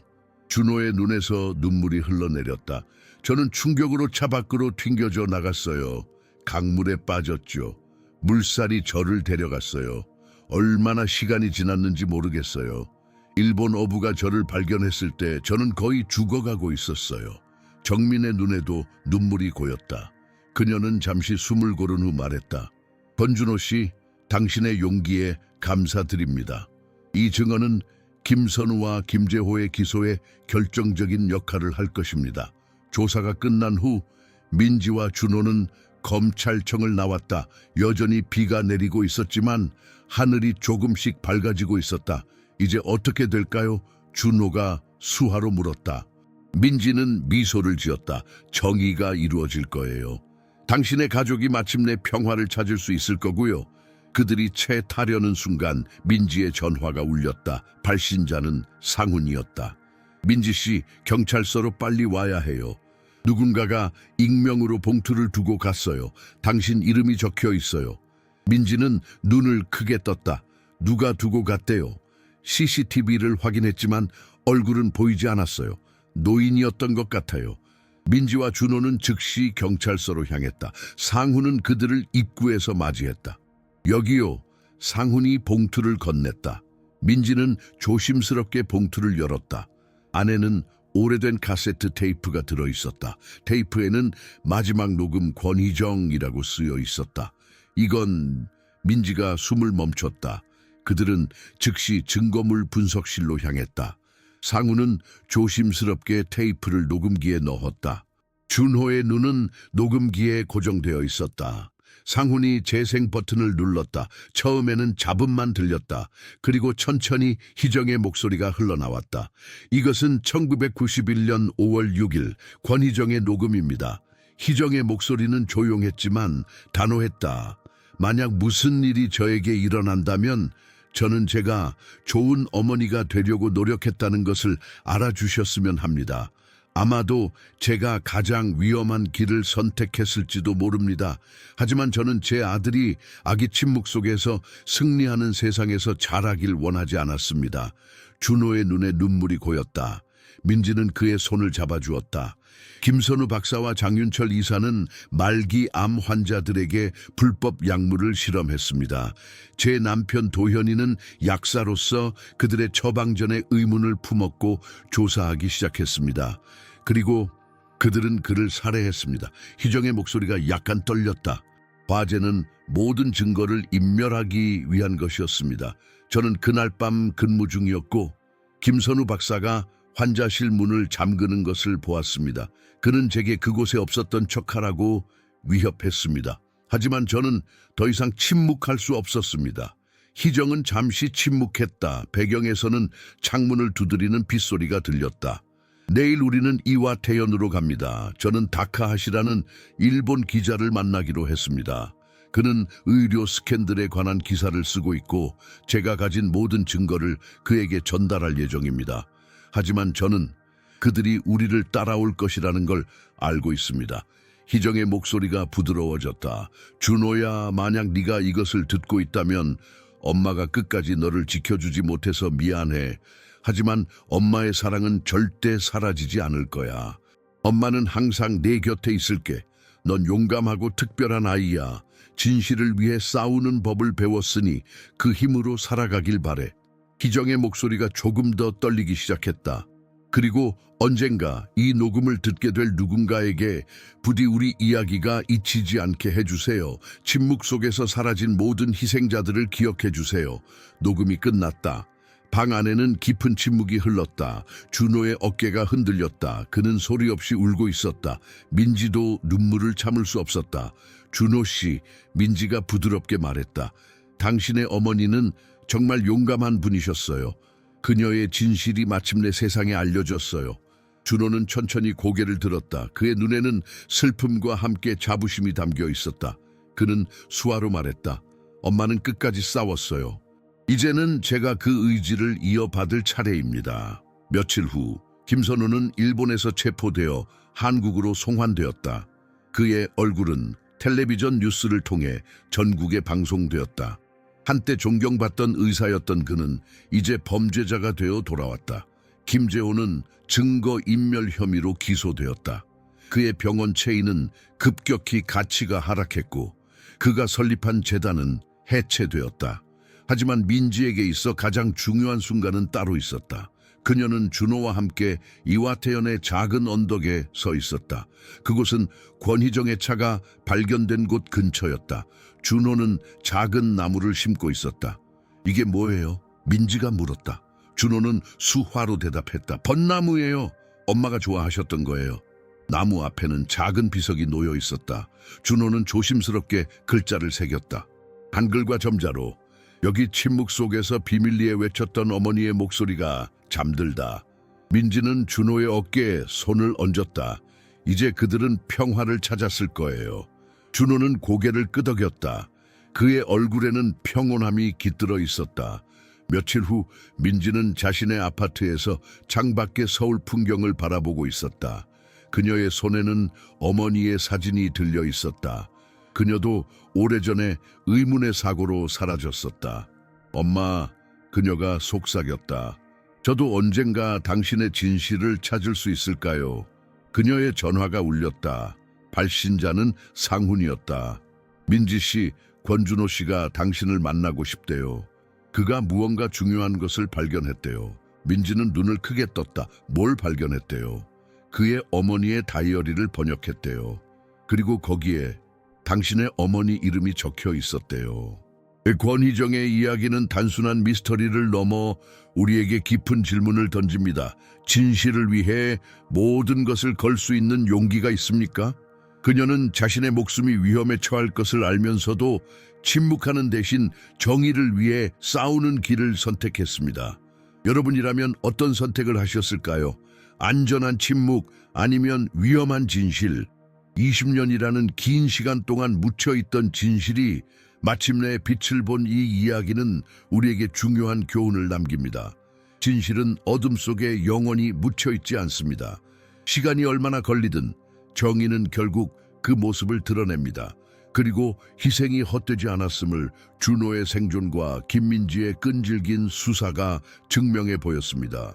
준호의 눈에서 눈물이 흘러내렸다. 저는 충격으로 차 밖으로 튕겨져 나갔어요. 강물에 빠졌죠. 물살이 저를 데려갔어요. 얼마나 시간이 지났는지 모르겠어요. 일본 어부가 저를 발견했을 때 저는 거의 죽어가고 있었어요. 정민의 눈에도 눈물이 고였다. 그녀는 잠시 숨을 고른 후 말했다. 권준호 씨, 당신의 용기에 감사드립니다. 이 증언은 김선우와 김재호의 기소에 결정적인 역할을 할 것입니다. 조사가 끝난 후 민지와 준호는 검찰청을 나왔다. 여전히 비가 내리고 있었지만 하늘이 조금씩 밝아지고 있었다. 이제 어떻게 될까요? 준호가 수하로 물었다. 민지는 미소를 지었다. 정의가 이루어질 거예요. 당신의 가족이 마침내 평화를 찾을 수 있을 거고요. 그들이 채 타려는 순간 민지의 전화가 울렸다. 발신자는 상훈이었다. 민지 씨, 경찰서로 빨리 와야 해요. 누군가가 익명으로 봉투를 두고 갔어요. 당신 이름이 적혀 있어요. 민지는 눈을 크게 떴다. 누가 두고 갔대요? CCTV를 확인했지만 얼굴은 보이지 않았어요. 노인이었던 것 같아요. 민지와 준호는 즉시 경찰서로 향했다. 상훈은 그들을 입구에서 맞이했다. 여기요. 상훈이 봉투를 건넸다. 민지는 조심스럽게 봉투를 열었다. 안에는 오래된 카세트 테이프가 들어있었다. 테이프에는 마지막 녹음 권희정이라고 쓰여 있었다. 이건 민지가 숨을 멈췄다. 그들은 즉시 증거물 분석실로 향했다. 상우는 조심스럽게 테이프를 녹음기에 넣었다. 준호의 눈은 녹음기에 고정되어 있었다. 상훈이 재생 버튼을 눌렀다. 처음에는 잡음만 들렸다. 그리고 천천히 희정의 목소리가 흘러나왔다. 이것은 1991년 5월 6일 권희정의 녹음입니다. 희정의 목소리는 조용했지만 단호했다. 만약 무슨 일이 저에게 일어난다면 저는 제가 좋은 어머니가 되려고 노력했다는 것을 알아주셨으면 합니다. 아마도 제가 가장 위험한 길을 선택했을지도 모릅니다. 하지만 저는 제 아들이 아기 침묵 속에서 승리하는 세상에서 자라길 원하지 않았습니다. 준호의 눈에 눈물이 고였다. 민지는 그의 손을 잡아주었다. 김선우 박사와 장윤철 이사는 말기 암 환자들에게 불법 약물을 실험했습니다. 제 남편 도현이는 약사로서 그들의 처방전에 의문을 품었고 조사하기 시작했습니다. 그리고 그들은 그를 살해했습니다. 희정의 목소리가 약간 떨렸다. 과제는 모든 증거를 인멸하기 위한 것이었습니다. 저는 그날 밤 근무 중이었고 김선우 박사가 환자실 문을 잠그는 것을 보았습니다. 그는 제게 그곳에 없었던 척하라고 위협했습니다. 하지만 저는 더 이상 침묵할 수 없었습니다. 희정은 잠시 침묵했다. 배경에서는 창문을 두드리는 빗소리가 들렸다. 내일 우리는 이와테현으로 갑니다. 저는 다카하시라는 일본 기자를 만나기로 했습니다. 그는 의료 스캔들에 관한 기사를 쓰고 있고 제가 가진 모든 증거를 그에게 전달할 예정입니다. 하지만 저는 그들이 우리를 따라올 것이라는 걸 알고 있습니다. 희정의 목소리가 부드러워졌다. 준호야, 만약 네가 이것을 듣고 있다면 엄마가 끝까지 너를 지켜주지 못해서 미안해. 하지만 엄마의 사랑은 절대 사라지지 않을 거야. 엄마는 항상 내 곁에 있을게. 넌 용감하고 특별한 아이야. 진실을 위해 싸우는 법을 배웠으니 그 힘으로 살아가길 바래. 희정의 목소리가 조금 더 떨리기 시작했다. 그리고 언젠가 이 녹음을 듣게 될 누군가에게 부디 우리 이야기가 잊히지 않게 해주세요. 침묵 속에서 사라진 모든 희생자들을 기억해 주세요. 녹음이 끝났다. 방 안에는 깊은 침묵이 흘렀다. 준호의 어깨가 흔들렸다. 그는 소리 없이 울고 있었다. 민지도 눈물을 참을 수 없었다. 준호 씨, 민지가 부드럽게 말했다. 당신의 어머니는 정말 용감한 분이셨어요. 그녀의 진실이 마침내 세상에 알려졌어요. 준호는 천천히 고개를 들었다. 그의 눈에는 슬픔과 함께 자부심이 담겨 있었다. 그는 수화로 말했다. 엄마는 끝까지 싸웠어요. 이제는 제가 그 의지를 이어받을 차례입니다. 며칠 후 김선우는 일본에서 체포되어 한국으로 송환되었다. 그의 얼굴은 텔레비전 뉴스를 통해 전국에 방송되었다. 한때 존경받던 의사였던 그는 이제 범죄자가 되어 돌아왔다. 김재호는 증거인멸 혐의로 기소되었다. 그의 병원 체인은 급격히 가치가 하락했고 그가 설립한 재단은 해체되었다. 하지만 민지에게 있어 가장 중요한 순간은 따로 있었다. 그녀는 준호와 함께 이와태현의 작은 언덕에 서 있었다. 그곳은 권희정의 차가 발견된 곳 근처였다. 준호는 작은 나무를 심고 있었다. 이게 뭐예요? 민지가 물었다. 준호는 수화로 대답했다. 벚나무예요. 엄마가 좋아하셨던 거예요. 나무 앞에는 작은 비석이 놓여 있었다. 준호는 조심스럽게 글자를 새겼다. 한글과 점자로 여기 침묵 속에서 비밀리에 외쳤던 어머니의 목소리가 잠들다. 민지는 준호의 어깨에 손을 얹었다. 이제 그들은 평화를 찾았을 거예요. 준호는 고개를 끄덕였다. 그의 얼굴에는 평온함이 깃들어 있었다. 며칠 후 민지는 자신의 아파트에서 창밖의 서울 풍경을 바라보고 있었다. 그녀의 손에는 어머니의 사진이 들려 있었다. 그녀도 오래전에 의문의 사고로 사라졌었다. 엄마, 그녀가 속삭였다. 저도 언젠가 당신의 진실을 찾을 수 있을까요? 그녀의 전화가 울렸다. 발신자는 상훈이었다. 민지 씨, 권준호 씨가 당신을 만나고 싶대요. 그가 무언가 중요한 것을 발견했대요. 민지는 눈을 크게 떴다. 뭘 발견했대요? 그의 어머니의 다이어리를 번역했대요. 그리고 거기에 당신의 어머니 이름이 적혀 있었대요. 권희정의 이야기는 단순한 미스터리를 넘어 우리에게 깊은 질문을 던집니다. 진실을 위해 모든 것을 걸 수 있는 용기가 있습니까? 그녀는 자신의 목숨이 위험에 처할 것을 알면서도 침묵하는 대신 정의를 위해 싸우는 길을 선택했습니다. 여러분이라면 어떤 선택을 하셨을까요? 안전한 침묵 아니면 위험한 진실? 20년이라는 긴 시간 동안 묻혀있던 진실이 마침내 빛을 본 이 이야기는 우리에게 중요한 교훈을 남깁니다. 진실은 어둠 속에 영원히 묻혀있지 않습니다. 시간이 얼마나 걸리든 정의는 결국 그 모습을 드러냅니다. 그리고 희생이 헛되지 않았음을 준호의 생존과 김민지의 끈질긴 수사가 증명해 보였습니다.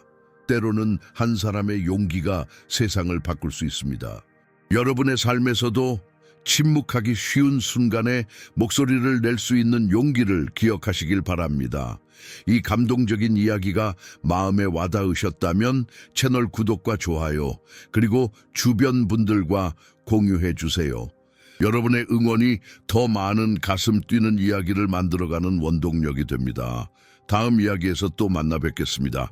때로는 한 사람의 용기가 세상을 바꿀 수 있습니다. 여러분의 삶에서도 침묵하기 쉬운 순간에 목소리를 낼 수 있는 용기를 기억하시길 바랍니다. 이 감동적인 이야기가 마음에 와닿으셨다면 채널 구독과 좋아요, 그리고 주변 분들과 공유해 주세요. 여러분의 응원이 더 많은 가슴 뛰는 이야기를 만들어가는 원동력이 됩니다. 다음 이야기에서 또 만나 뵙겠습니다.